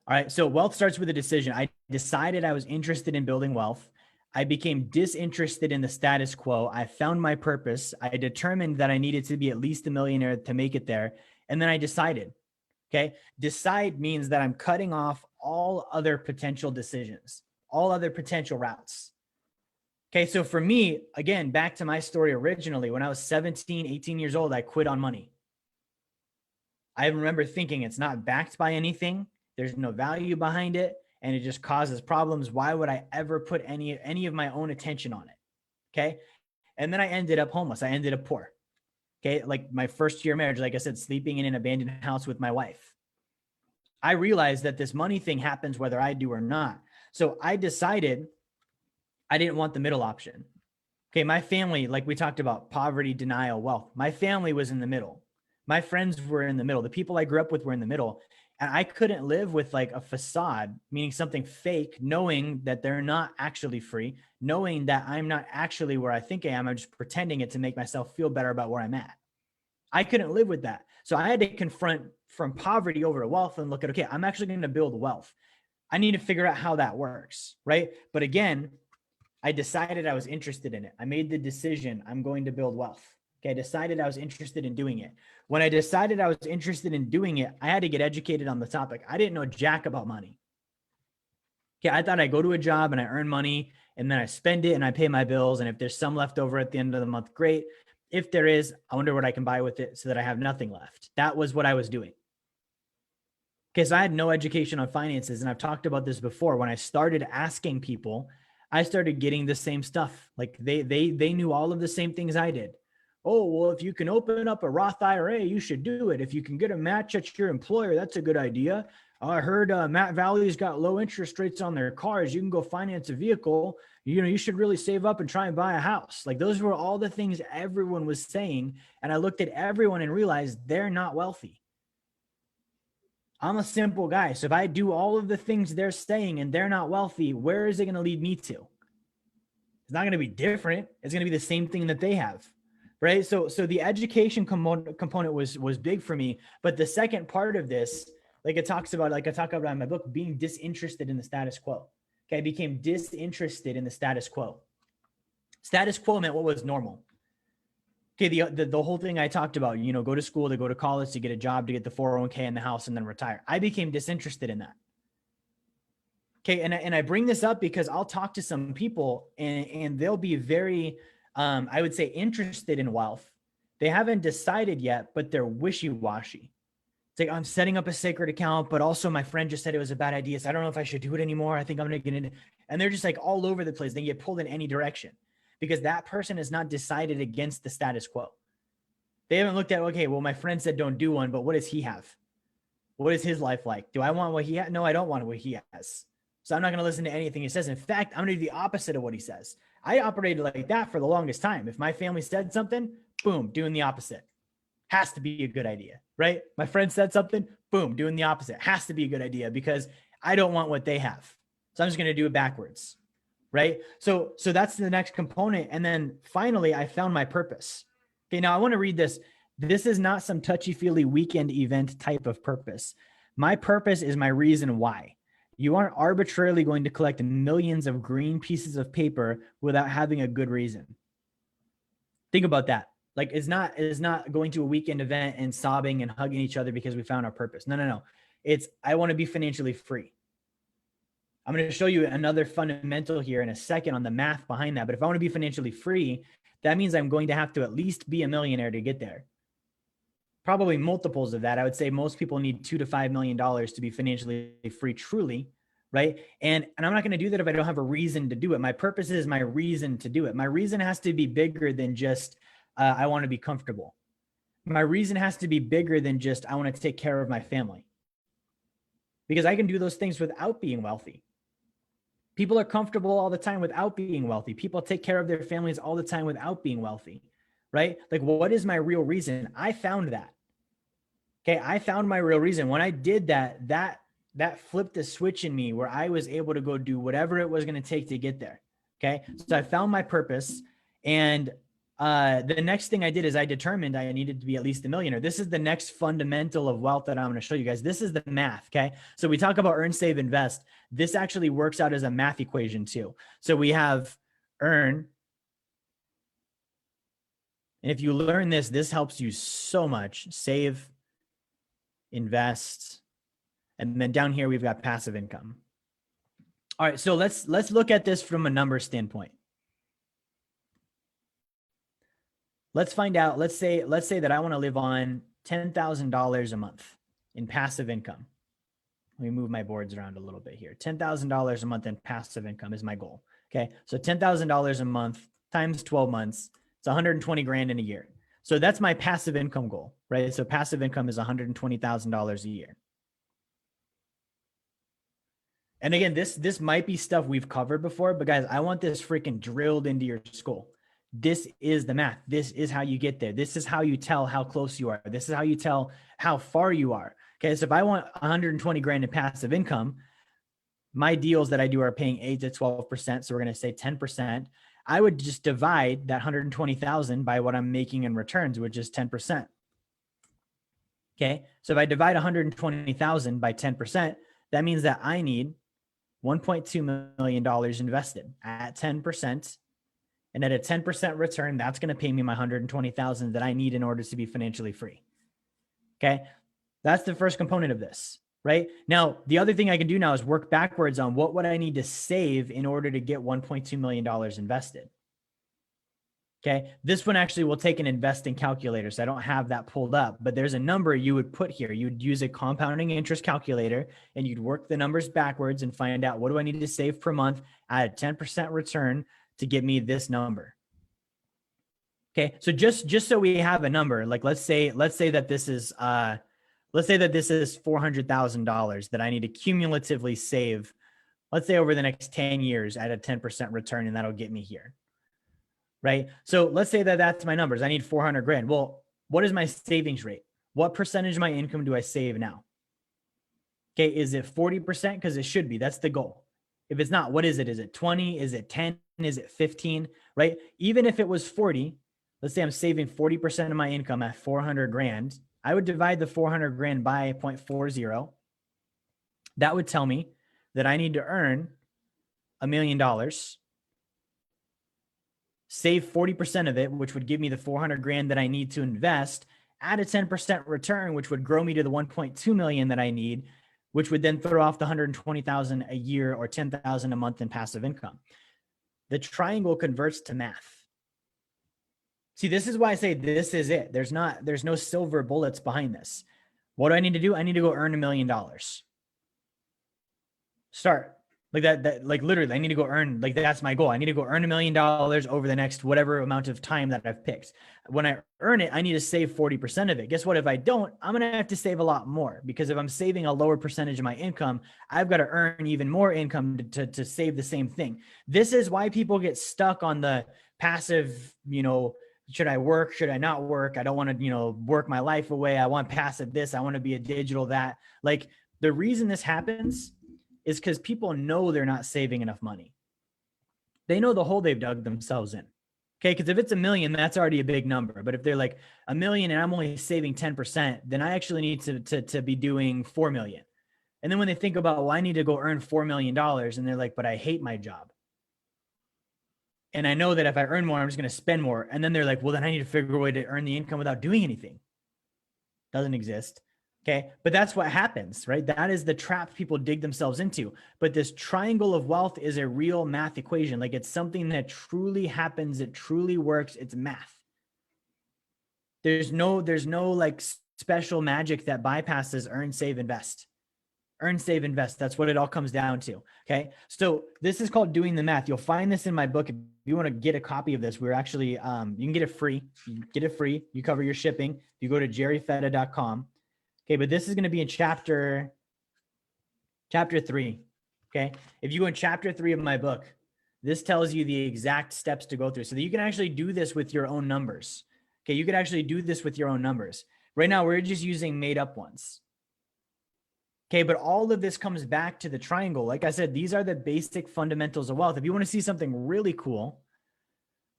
All right, so wealth starts with a decision. I decided I was interested in building wealth. I became disinterested in the status quo. I found my purpose. I determined that I needed to be at least a millionaire to make it there. And then I decided. Okay, decide means that I'm cutting off all other potential decisions, all other potential routes. Okay, so for me, again, back to my story originally, when I was 17, 18 years old, I quit on money. I remember thinking, it's not backed by anything. There's no value behind it, and it just causes problems. Why would I ever put any of my own attention on it? Okay. And then I ended up homeless. I ended up poor. Okay. Like my first year of marriage, like I said, sleeping in an abandoned house with my wife. I realized that this money thing happens whether I do or not. So I decided I didn't want the middle option. Okay. My family, like we talked about, poverty, denial, wealth. My family was in the middle. My friends were in the middle. The people I grew up with were in the middle. And I couldn't live with like a facade, meaning something fake, knowing that they're not actually free, knowing that I'm not actually where I think I am. I'm just pretending it to make myself feel better about where I'm at. I couldn't live with that. So I had to confront from poverty over to wealth and look at, okay, I'm actually going to build wealth. I need to figure out how that works, right? But again, I decided I was interested in it. I made the decision, I'm going to build wealth. Okay, I decided I was interested in doing it. When I decided I was interested in doing it, I had to get educated on the topic. I didn't know jack about money. Okay, I thought I go to a job and I earn money and then I spend it and I pay my bills. And if there's some left over at the end of the month, great. If there is, I wonder what I can buy with it so that I have nothing left. That was what I was doing. Okay, so I had no education on finances. And I've talked about this before. When I started asking people, I started getting the same stuff. Like they knew all of the same things I did. Oh, well, if you can open up a Roth IRA, you should do it. If you can get a match at your employer, that's a good idea. I heard Matt Valley's got low interest rates on their cars. You can go finance a vehicle. You should really save up and try and buy a house. Like those were all the things everyone was saying. And I looked at everyone and realized they're not wealthy. I'm a simple guy. So if I do all of the things they're saying and they're not wealthy, where is it going to lead me to? It's not going to be different. It's going to be the same thing that they have. Right. So the education component was big for me. But the second part of this, like I talk about in my book, being disinterested in the status quo. Okay. I became disinterested in the status quo. Status quo meant what was normal. Okay. The whole thing I talked about, go to school, to go to college, to get a job, to get the 401k and the house and then retire. I became disinterested in that. Okay. And I bring this up because I'll talk to some people and they'll be very, I would say, interested in wealth. They haven't decided yet, but they're wishy-washy. It's like, I'm setting up a sacred account, but also my friend just said it was a bad idea. So I don't know if I should do it anymore. I think I'm going to get in. And they're just like all over the place. They get pulled in any direction because that person has not decided against the status quo. They haven't looked at, okay, well, my friend said don't do one, but what does he have? What is his life like? Do I want what he has? No, I don't want what he has. So I'm not going to listen to anything he says. In fact, I'm going to do the opposite of what he says. I operated like that for the longest time. If my family said something, boom, doing the opposite. Has to be a good idea, right? My friend said something, boom, doing the opposite. Has to be a good idea because I don't want what they have. So I'm just going to do it backwards, right? So that's the next component. And then finally, I found my purpose. Okay, now I want to read this. This is not some touchy-feely weekend event type of purpose. My purpose is my reason why. You aren't arbitrarily going to collect millions of green pieces of paper without having a good reason. Think about that. Like it's not going to a weekend event and sobbing and hugging each other because we found our purpose. No. It's, I want to be financially free. I'm going to show you another fundamental here in a second on the math behind that. But if I want to be financially free, that means I'm going to have to at least be a millionaire to get there. Probably multiples of that. I would say most people need $2 to $5 million to be financially free truly, right? And I'm not going to do that if I don't have a reason to do it. My purpose is my reason to do it. My reason has to be bigger than just I want to be comfortable. My reason has to be bigger than just I want to take care of my family. Because I can do those things without being wealthy. People are comfortable all the time without being wealthy. People take care of their families all the time without being wealthy, right? Like, what is my real reason? I found that. Okay, I found my real reason. When I did that, that flipped a switch in me where I was able to go do whatever it was going to take to get there. Okay, so I found my purpose. And the next thing I did is I determined I needed to be at least a millionaire. This is the next fundamental of wealth that I'm going to show you guys. This is the math. Okay. So we talk about earn, save, invest. This actually works out as a math equation too. So we have earn. And if you learn this, this helps you so much. Save, invest. And then down here, we've got passive income. All right. So let's look at this from a number standpoint. Let's find out, let's say that I want to live on $10,000 a month in passive income. Let me move my boards around a little bit here. $10,000 a month in passive income is my goal. Okay. So $10,000 a month times 12 months, it's 120 grand in a year. So that's my passive income goal, right? So passive income is $120,000 a year. And again, this might be stuff we've covered before, but guys, I want this freaking drilled into your skull. This is the math. This is how you get there. This is how you tell how close you are. This is how you tell how far you are. Okay. So if I want 120 grand in passive income, my deals that I do are paying 8 to 12%. So we're going to say 10%. I would just divide that 120,000 by what I'm making in returns, which is 10%. Okay. So if I divide 120,000 by 10%, that means that I need $1.2 million invested at 10%. And at a 10% return, that's going to pay me my 120,000 that I need in order to be financially free. Okay. That's the first component of this, right? Now, the other thing I can do now is work backwards on what would I need to save in order to get $1.2 million invested. Okay. This one actually will take an investing calculator. So I don't have that pulled up, but there's a number you would put here. You'd use a compounding interest calculator and you'd work the numbers backwards and find out what do I need to save per month at a 10% return to get me this number. Okay. So just so we have a number, like let's say that this is $400,000 that I need to cumulatively save, let's say over the next 10 years at a 10% return, and that'll get me here. Right. So let's say that that's my numbers. I need 400 grand. Well, what is my savings rate? What percentage of my income do I save now? Okay. Is it 40%? Because it should be. That's the goal. If it's not, what is it? Is it 20? Is it 10? Is it 15? Right? Even if it was 40, let's say I'm saving 40% of my income at 400 grand. I would divide the 400 grand by 0.40. That would tell me that I need to earn $1 million, save 40% of it, which would give me the 400 grand that I need to invest at a 10% return, which would grow me to the 1.2 million that I need, which would then throw off the 120,000 a year or 10,000 a month in passive income. The triangle converts to math. See, this is why I say this is it. There's no silver bullets behind this. What do I need to do? I need to go earn $1 million. Start like that, like literally I need to go earn, like that's my goal. I need to go earn $1 million over the next whatever amount of time that I've picked. When I earn it, I need to save 40% of it. Guess what? If I don't, I'm going to have to save a lot more, because if I'm saving a lower percentage of my income, I've got to earn even more income to save the same thing. This is why people get stuck on the passive, should I work? Should I not work? I don't want to, work my life away. I want passive this. I want to be a digital that. Like, the reason this happens is because people know they're not saving enough money. They know the hole they've dug themselves in. Okay. Because if it's $1 million, that's already a big number. But if they're like $1 million and I'm only saving 10%, then I actually need to be doing 4 million. And then when they think about, well, I need to go earn $4 million, and they're like, but I hate my job. And I know that if I earn more, I'm just going to spend more. And then they're like, well, then I need to figure a way to earn the income without doing anything. Doesn't exist. Okay. But that's what happens, right? That is the trap people dig themselves into. But this triangle of wealth is a real math equation. Like, it's something that truly happens. It truly works. It's math. There's no like special magic that bypasses earn, save, invest. Earn, save, invest. That's what it all comes down to. Okay. So this is called doing the math. You'll find this in my book. If you want to get a copy of this, we're actually, you can get it free. You cover your shipping. You go to jerryfetta.com. Okay. But this is going to be in chapter 3. Okay. If you go in chapter 3 of my book, this tells you the exact steps to go through so that you can actually do this with your own numbers. Okay. You can actually do this with your own numbers. Right now, we're just using made up ones. Okay, but all of this comes back to the triangle. Like I said, these are the basic fundamentals of wealth. If you want to see something really cool,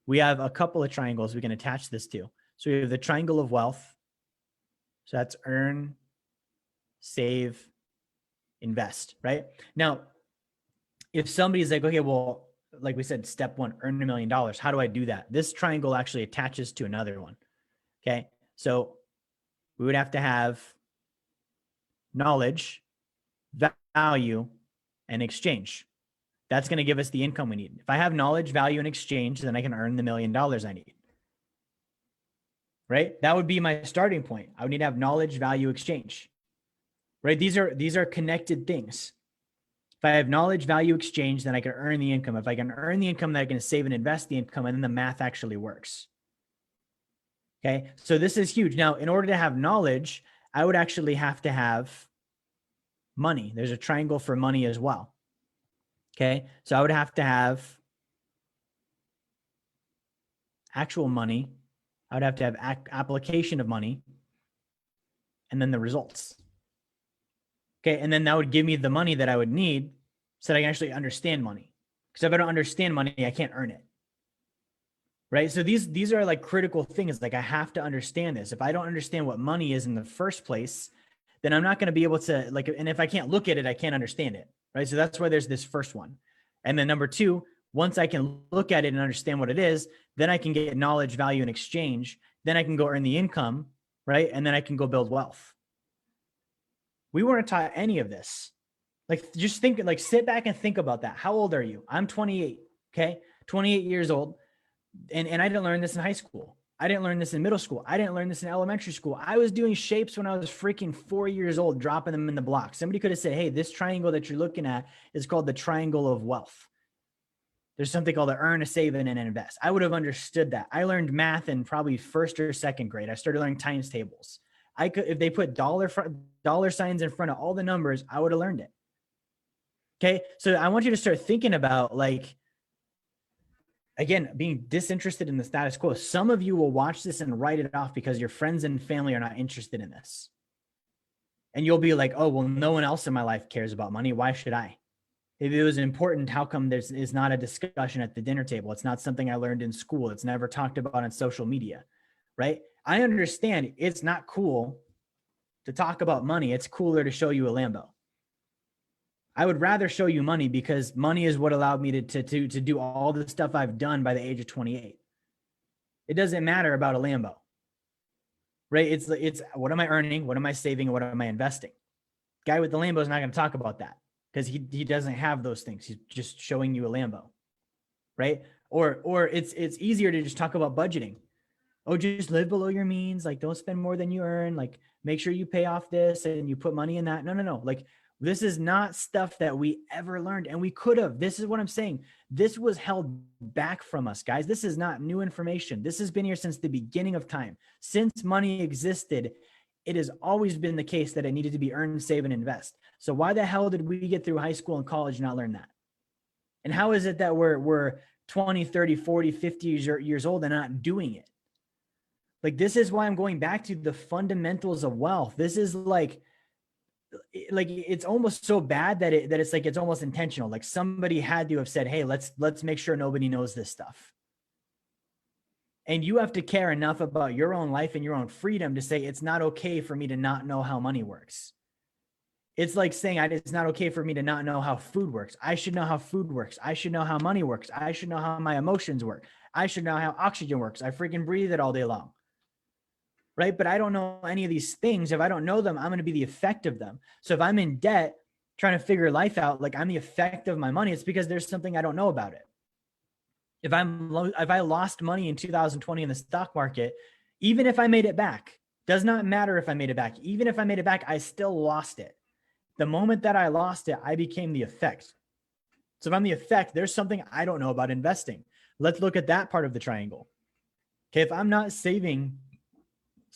we have a couple of triangles we can attach this to. So we have the triangle of wealth. So that's earn, save, invest, right? Now, if somebody's like, okay, well, like we said, step 1, earn $1 million. How do I do that? This triangle actually attaches to another one. Okay, so we would have to have knowledge, value, and exchange. That's going to give us the income we need. If I have knowledge, value, and exchange, then I can earn the $1 million I need. Right? That would be my starting point. I would need to have knowledge, value, exchange. Right? These are connected things. If I have knowledge, value, exchange, then I can earn the income. If I can earn the income, then I can save and invest the income, and then the math actually works. Okay? So this is huge. Now, in order to have knowledge, I would actually have to have money. There's a triangle for money as well. Okay. So I would have to have actual money. I would have to have application of money, and then the results. Okay. And then that would give me the money that I would need so that I can actually understand money. Because if I don't understand money, I can't earn it. Right. So these are like critical things. Like, I have to understand this. If I don't understand what money is in the first place, then I'm not going to be able to, like, and if I can't look at it, I can't understand it. Right. So that's why there's this first one. And then number 2, once I can look at it and understand what it is, then I can get knowledge, value, and exchange. Then I can go earn the income. Right. And then I can go build wealth. We weren't taught any of this. Like, just think, like, sit back and think about that. How old are you? I'm 28. Okay. 28 years old. And I didn't learn this in high school. I didn't learn this in middle school. I didn't learn this in elementary school. I was doing shapes when I was freaking 4 years old, dropping them in the block. Somebody could have said, hey, this triangle that you're looking at is called the triangle of wealth. There's something called the earn, a save, and an invest. I would have understood that. I learned math in probably 1st or 2nd grade. I started learning times tables. I could, if they put dollar signs in front of all the numbers, I would have learned it. Okay. So I want you to start thinking about, like, again, being disinterested in the status quo. Some of you will watch this and write it off because your friends and family are not interested in this. And you'll be like, oh, well, no one else in my life cares about money. Why should I? If it was important, how come there's is not a discussion at the dinner table? It's not something I learned in school. It's never talked about on social media, right? I understand it's not cool to talk about money. It's cooler to show you a Lambo. I would rather show you money because money is what allowed me to do all the stuff I've done by the age of 28. It doesn't matter about a Lambo, right? It's what am I earning? What am I saving? What am I investing? Guy with the Lambo is not going to talk about that because he doesn't have those things. He's just showing you a Lambo, right? Or it's easier to just talk about budgeting. oh, just live below your means. Like, don't spend more than you earn. Like, make sure you pay off this and you put money in that. No. Like, this is not stuff that we ever learned, and we could have. This is what I'm saying. This was held back from us, guys. This is not new information. This has been here since the beginning of time. Since money existed, it has always been the case that it needed to be earned, save, and invest. So why the hell did we get through high school and college and not learn that? And how is it that we're 20, 30, 40, 50 years old and not doing it? Like, this is why I'm going back to the fundamentals of wealth. This is like it's almost so bad that it's like, it's almost intentional. Like, somebody had to have said, hey, let's make sure nobody knows this stuff. And you have to care enough about your own life and your own freedom to say, it's not okay for me to not know how money works. It's like saying, it's not okay for me to not know how food works. I should know how food works. I should know how money works. I should know how my emotions work. I should know how oxygen works. I freaking breathe it all day long. Right? But I don't know any of these things. If I don't know them, I'm going to be the effect of them. So if I'm in debt, trying to figure life out, like, I'm the effect of my money, it's because there's something I don't know about it. If I lost money in 2020 in the stock market, even if I made it back, does not matter if I made it back. Even if I made it back, I still lost it. The moment that I lost it, I became the effect. So if I'm the effect, there's something I don't know about investing. Let's look at that part of the triangle. Okay, if I'm not saving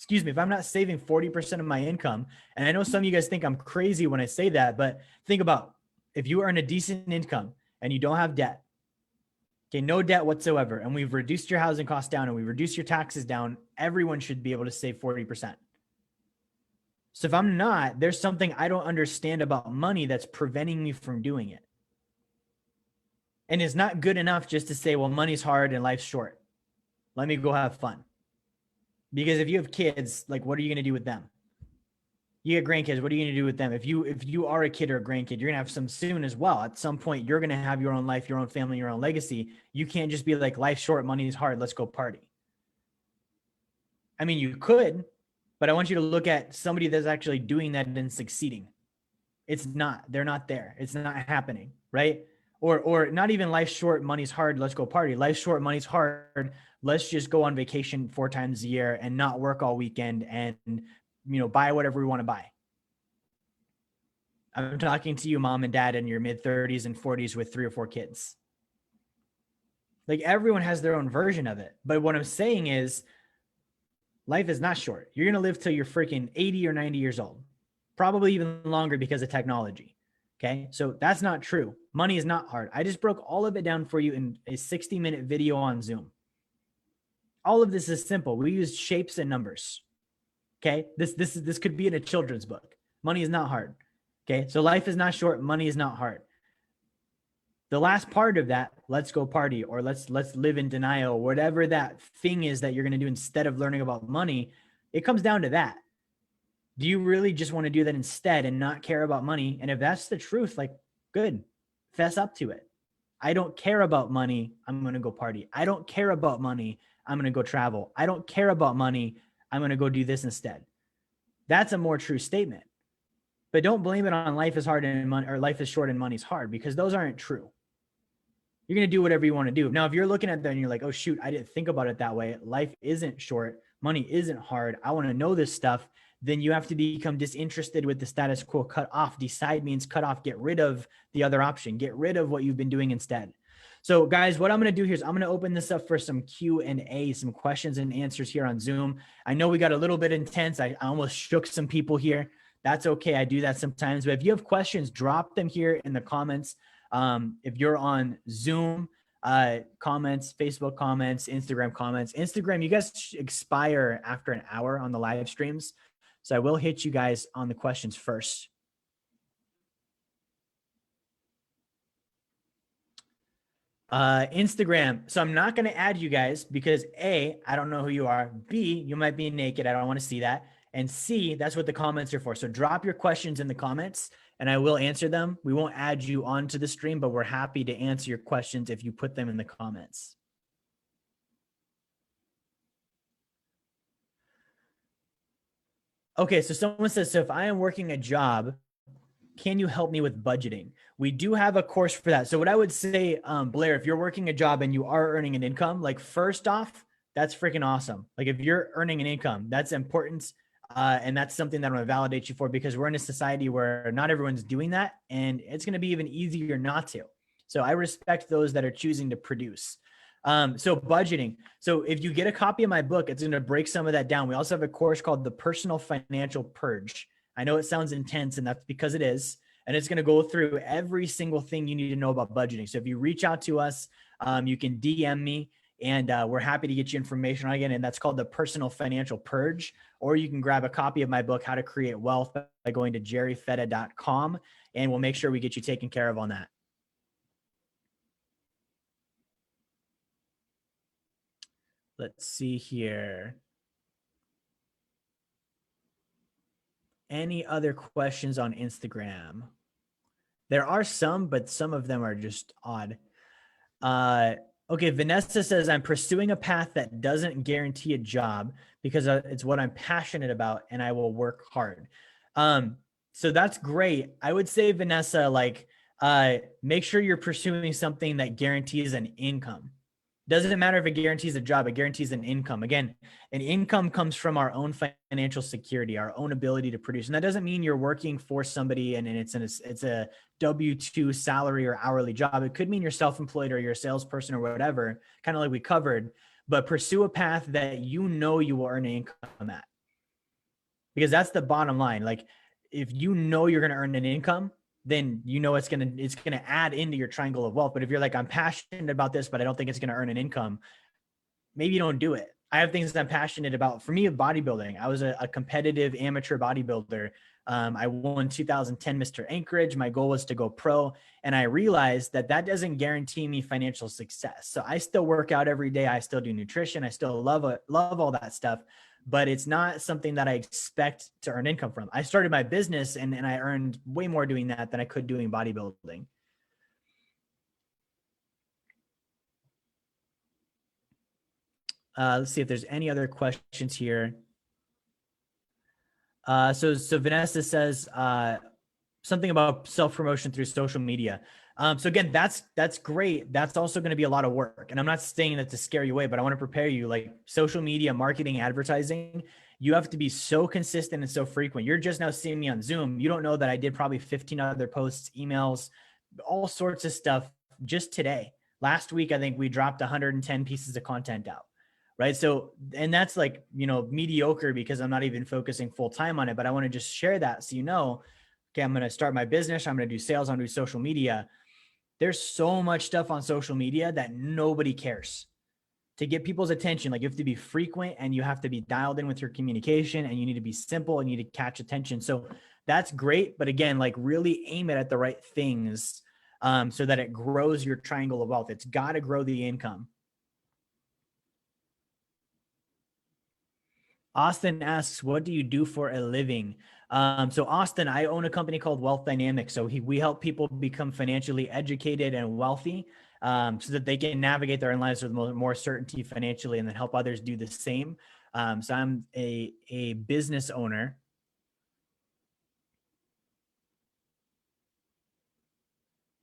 40% of my income, and I know some of you guys think I'm crazy when I say that, but think about, if you earn a decent income and you don't have debt, okay, no debt whatsoever, and we've reduced your housing costs down and we reduced your taxes down, everyone should be able to save 40%. So if I'm not, there's something I don't understand about money that's preventing me from doing it. And it's not good enough just to say, well, money's hard and life's short. Let me go have fun. Because if you have kids, like, what are you going to do with them? You get grandkids, what are you going to do with them? If you are a kid or a grandkid, you're going to have some soon as well. At some point, you're going to have your own life, your own family, your own legacy. You can't just be like, life's short, money is hard, let's go party. I mean, you could, but I want you to look at somebody that's actually doing that and succeeding. It's not, they're not there. It's not happening, right? Or not even life's short, money's hard, let's go party. Life's short, money's hard, let's just go on vacation 4 times a year and not work all weekend and, buy whatever we want to buy. I'm talking to you, mom and dad, in your mid 30s and 40s with 3 or 4 kids. Like, everyone has their own version of it. But what I'm saying is, life is not short. You're going to live till you're freaking 80 or 90 years old, probably even longer because of technology. Okay. So that's not true. Money is not hard. I just broke all of it down for you in a 60-minute video on Zoom. All of this is simple. We use shapes and numbers. Okay. This could be in a children's book. Money is not hard. Okay. So life is not short. Money is not hard. The last part of that, let's go party, or let's live in denial, whatever that thing is that you're going to do instead of learning about money, it comes down to that. Do you really just want to do that instead and not care about money? And if that's the truth, like, good, fess up to it. I don't care about money, I'm going to go party. I don't care about money, I'm going to go travel. I don't care about money, I'm going to go do this instead. That's a more true statement. But don't blame it on life is hard and money, or life is short and money's hard, because those aren't true. You're going to do whatever you want to do. Now, if you're looking at that and you're like, oh, shoot, I didn't think about it that way. Life isn't short. Money isn't hard. I want to know this stuff. Then you have to become disinterested with the status quo. Cut off. Decide means cut off. Get rid of the other option. Get rid of what you've been doing instead. So guys, what I'm going to do here is I'm going to open this up for some Q&A, some questions and answers here on Zoom. I know we got a little bit intense. I almost shook some people here. That's okay. I do that sometimes. But if you have questions, drop them here in the comments. If you're on Zoom, comments, Facebook comments, Instagram comments. Instagram, you guys expire after an hour on the live streams. So I will hit you guys on the questions first. Instagram. So I'm not going to add you guys because A, I don't know who you are. B, you might be naked. I don't want to see that. And C, that's what the comments are for. So drop your questions in the comments and I will answer them. We won't add you onto the stream, but we're happy to answer your questions if you put them in the comments. Okay, so someone says, so if I am working a job, can you help me with budgeting? We do have a course for that. So what I would say, Blair, if you're working a job and you are earning an income, like first off, That's freaking awesome. Like if you're earning an income, that's important. And that's something that I'm going to validate you for, because we're in a society where not everyone's doing that. And it's going to be even easier not to. So I respect those that are choosing to produce. So budgeting. So if you get a copy of my book, it's going to break some of that down. We also have a course called the Personal Financial Purge. I know it sounds intense, and that's because it is. And it's going to go through every single thing you need to know about budgeting. So if you reach out to us, you can DM me, and we're happy to get you information on it again. And that's called the Personal Financial Purge. Or you can grab a copy of my book, How to Create Wealth, by going to jerryfetta.com, and we'll make sure we get you taken care of on that. Let's see here. Any other questions on Instagram? There are some, but some of them are just odd. Okay, Vanessa says, I'm pursuing a path that doesn't guarantee a job because it's what I'm passionate about, and I will work hard. So that's great. I would say, Vanessa, like, make sure you're pursuing something that guarantees an income. Doesn't matter if it guarantees a job, it guarantees an income. Again, an income comes from our own financial security, our own ability to produce. And that doesn't mean you're working for somebody and it's a W-2 salary or hourly job. It could mean you're self-employed or you're a salesperson or whatever, kind of like we covered, but pursue a path that you know you will earn an income at. Because that's the bottom line. Like if you know you're going to earn an income, then you know it's gonna add into your triangle of wealth. But if you're like, I'm passionate about this, but I don't think it's gonna earn an income, maybe you don't do it. I have things that I'm passionate about. For me, bodybuilding. I was a competitive amateur bodybuilder. I won 2010 Mr. Anchorage. My goal was to go pro, and I realized that that doesn't guarantee me financial success. So I still work out every day. I still do nutrition. I still love all that stuff, but it's not something that I expect to earn income from. I started my business and I earned way more doing that than I could doing bodybuilding. Let's see if there's any other questions here. So Vanessa says something about self-promotion through social media. So again, that's great. That's also going to be a lot of work. And I'm not saying that to scare you away, but I want to prepare you. Like social media, marketing, advertising, you have to be so consistent and so frequent. You're just now seeing me on Zoom. You don't know that I did probably 15 other posts, emails, all sorts of stuff just today. Last week, I think we dropped 110 pieces of content out. Right. So, and that's like, mediocre because I'm not even focusing full time on it, but I want to just share that. So, okay, I'm going to start my business. I'm going to do sales. I'm going to do social media. There's so much stuff on social media that nobody cares. To get people's attention, like you have to be frequent and you have to be dialed in with your communication, and you need to be simple and you need to catch attention. So that's great. But again, like really aim it at the right things so that it grows your triangle of wealth. It's got to grow the income. Austin asks, what do you do for a living? So Austin, I own a company called Wealth Dynamics. So we help people become financially educated and wealthy so that they can navigate their own lives with more certainty financially, and then help others do the same. So I'm a business owner.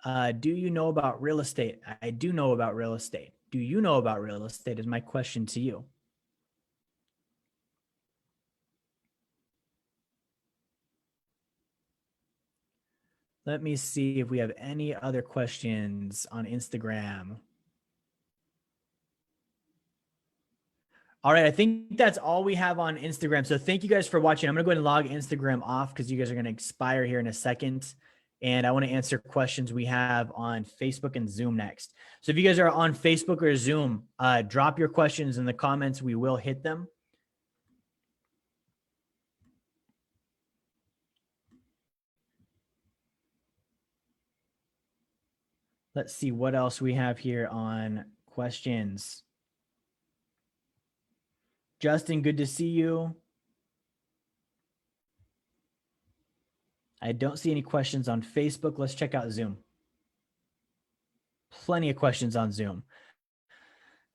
Do you know about real estate? I do know about real estate. Do you know about real estate is my question to you. Let me see if we have any other questions on Instagram. All right, I think that's all we have on Instagram. So thank you guys for watching. I'm going to go ahead and log Instagram off because you guys are going to expire here in a second. And I want to answer questions we have on Facebook and Zoom next. So if you guys are on Facebook or Zoom, drop your questions in the comments. We will hit them. Let's see what else we have here on questions. Justin, good to see you. I don't see any questions on Facebook. Let's check out Zoom. Plenty of questions on Zoom.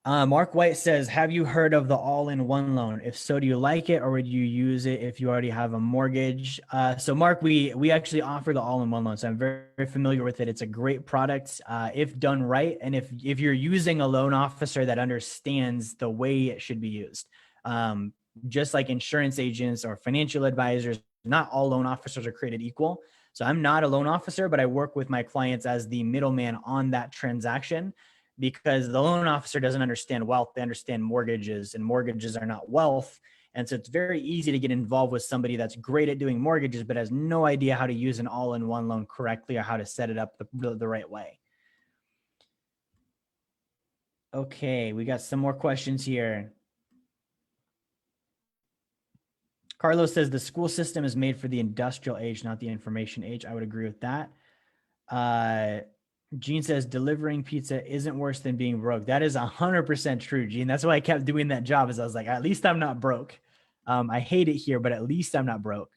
Mark White says, have you heard of the all-in-one loan? If so, do you like it, or would you use it if you already have a mortgage? So Mark, we actually offer the all-in-one loan. So I'm very, very familiar with it. It's a great product if done right. And if you're using a loan officer that understands the way it should be used. Just like insurance agents or financial advisors, not all loan officers are created equal. So I'm not a loan officer, but I work with my clients as the middleman on that transaction, because the loan officer doesn't understand wealth. They understand mortgages, and mortgages are not wealth. And so it's very easy to get involved with somebody that's great at doing mortgages, but has no idea how to use an all-in-one loan correctly or how to set it up the right way. Okay, we got some more questions here. Carlos says the school system is made for the industrial age, not the information age. I would agree with that. Gene says delivering pizza isn't worse than being broke. That is 100% true, Gene. That's why I kept doing that job, is I was like, at least I'm not broke. I hate it here, but at least I'm not broke.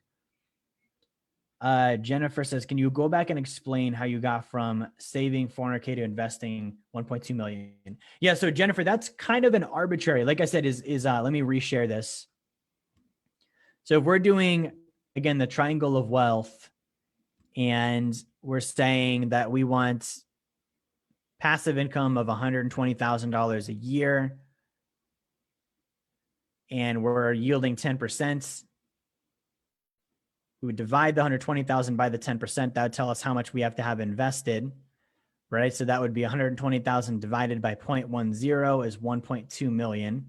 Jennifer says, can you go back and explain how you got from saving 400K to investing 1.2 million? Yeah. So Jennifer, that's kind of an arbitrary, like I said, let me reshare this. So if we're doing, again, the triangle of wealth, and we're saying that we want passive income of $120,000 a year, and we're yielding 10%, we would divide the 120,000 by the 10%. That would tell us how much we have to have invested, right? So that would be 120,000 divided by 0.10 is 1.2 million.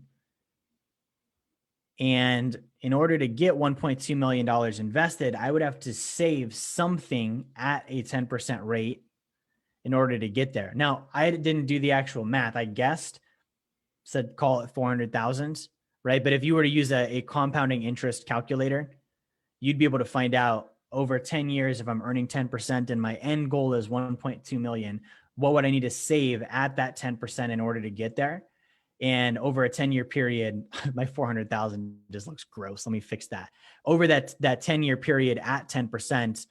And in order to get $1.2 million invested, I would have to save something at a 10% rate in order to get there. Now, I didn't do the actual math. I guessed, said call it 400,000, right? But if you were to use a compounding interest calculator, you'd be able to find out over 10 years, if I'm earning 10% and my end goal is 1.2 million, what would I need to save at that 10% in order to get there? And over a 10-year period, my 400,000 just looks gross. Let me fix that. Over that 10-year period at 10%,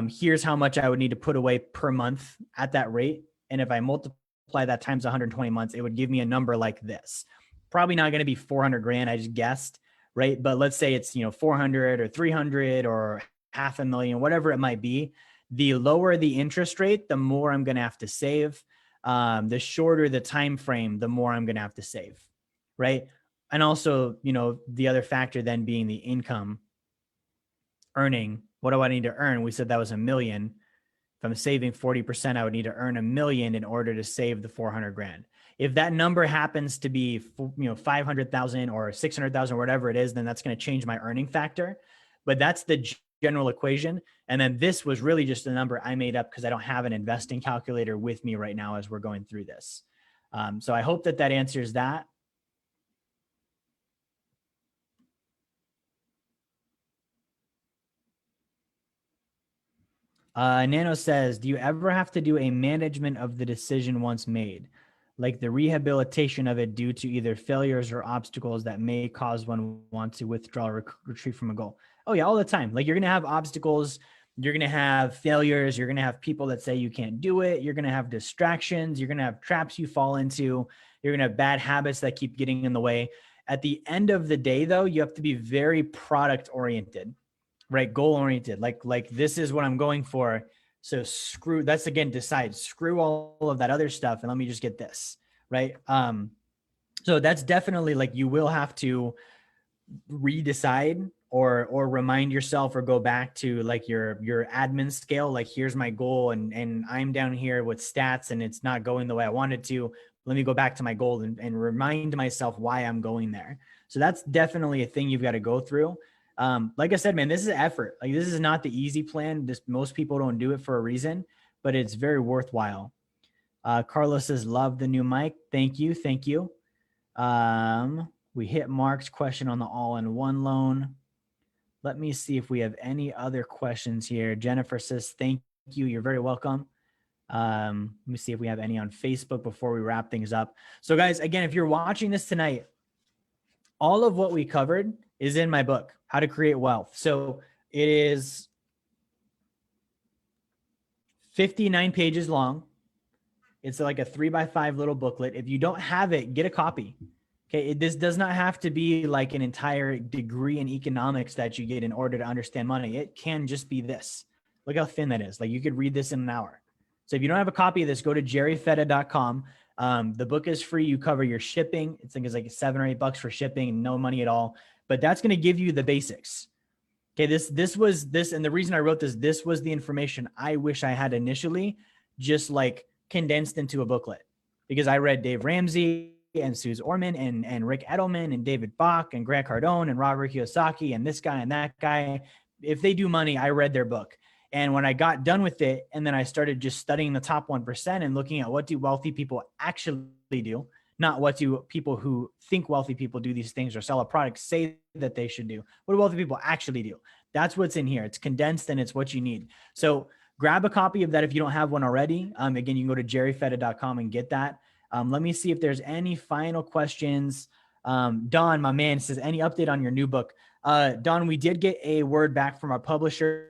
here's how much I would need to put away per month at that rate. And if I multiply that times 120 months, it would give me a number like this. Probably not going to be 400 grand. I just guessed, right? But let's say it's, 400 or 300 or $500,000, whatever it might be. The lower the interest rate, the more I'm going to have to save. The shorter the time frame, the more I'm going to have to save, right? And also, the other factor then being the income earning. What do I need to earn? We said that was $1 million. If I'm saving 40%, I would need to earn $1 million in order to save the 400 grand. If that number happens to be, 500,000 or 600,000, whatever it is, then that's going to change my earning factor. But that's the general equation. And then this was really just a number I made up because I don't have an investing calculator with me right now as we're going through this. So I hope that answers that. Nano says, do you ever have to do a management of the decision once made, like the rehabilitation of it due to either failures or obstacles that may cause one want to withdraw or retreat from a goal? Oh yeah, all the time. Like, you're going to have obstacles, you're going to have failures, you're going to have people that say you can't do it, you're going to have distractions, you're going to have traps you fall into, you're going to have bad habits that keep getting in the way. At the end of the day, though, you have to be very product oriented, right? Goal oriented. Like this is what I'm going for. So that's again, decide, screw all of that other stuff and let me just get this, right? So that's definitely, like, you will have to redecide or remind yourself or go back to like your admin scale. Like, here's my goal and I'm down here with stats and it's not going the way I wanted to. Let me go back to my goal and remind myself why I'm going there. So that's definitely a thing you've got to go through. Like I said, man, this is effort. Like, this is not the easy plan. Most people don't do it for a reason, but it's very worthwhile. Carlos says, love the new mic. Thank you. Thank you. We hit Mark's question on the all-in-one loan. Let me see if we have any other questions here. Jennifer says, thank you. You're very welcome. Let me see if we have any on Facebook before we wrap things up. So guys, again, if you're watching this tonight, all of what we covered is in my book, How to Create Wealth. So it is 59 pages long. It's like a 3x5 little booklet. If you don't have it, get a copy. Okay. This does not have to be like an entire degree in economics that you get in order to understand money. It can just be this. Look how thin that is. Like you could read this in an hour. So if you don't have a copy of this, go to jerryfetta.com. The book is free. You cover your shipping. I think it's like $7 or $8 for shipping and no money at all. But that's going to give you the basics. Okay, this was, and the reason I wrote this was the information I wish I had initially, just like condensed into a booklet, because I read Dave Ramsey and Suze Orman and Rick Edelman and David Bach and Grant Cardone and Robert Kiyosaki and this guy and that guy. If they do money, I read their book. And when I got done with it, and then I started just studying the top 1% and looking at what do wealthy people actually do, not what do people who think wealthy people do these things or sell a product say that they should do. What do wealthy people actually do? That's what's in here. It's condensed and it's what you need. So grab a copy of that if you don't have one already. Again, you can go to jerryfetta.com and get that. Let me see if there's any final questions. Don, my man, says, any update on your new book? Don, we did get a word back from our publisher.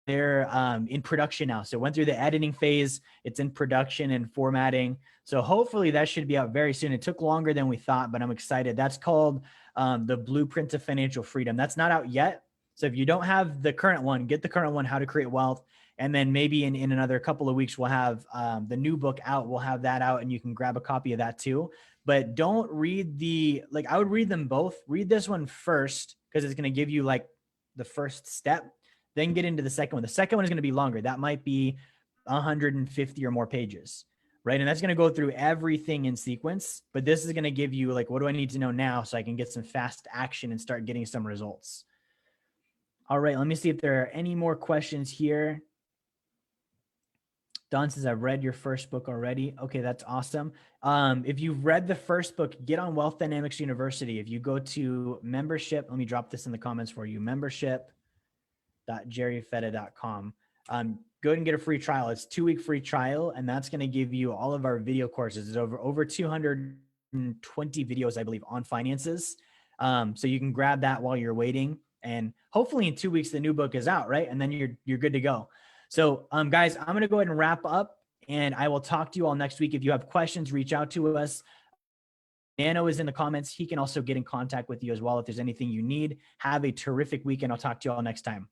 They're in production now. So it went through the editing phase. It's in production and formatting. So hopefully that should be out very soon. It took longer than we thought, but I'm excited. That's called The Blueprint to Financial Freedom. That's not out yet. So if you don't have the current one, get the current one, How to Create Wealth. And then maybe in another couple of weeks, we'll have the new book out. We'll have that out and you can grab a copy of that too. But don't read I would read them both. Read this one first because it's going to give you like the first step. Then get into the second one. The second one is going to be longer. That might be 150 or more pages, right? And that's going to go through everything in sequence. But this is going to give you like, what do I need to know now so I can get some fast action and start getting some results? All right, let me see if there are any more questions here. Don says, I've read your first book already. Okay, that's awesome. If you've read the first book, get on Wealth Dynamics University. If you go to membership, let me drop this in the comments for you, membership.jerryfetta.com. Go ahead and get a free trial. It's a 2-week free trial, and that's going to give you all of our video courses. It's over 220 videos, I believe, on finances. So you can grab that while you're waiting. And hopefully in 2 weeks, the new book is out, right? And then you're good to go. So guys, I'm going to go ahead and wrap up, and I will talk to you all next week. If you have questions, reach out to us. Nano is in the comments. He can also get in contact with you as well if there's anything you need. Have a terrific weekend. I'll talk to you all next time.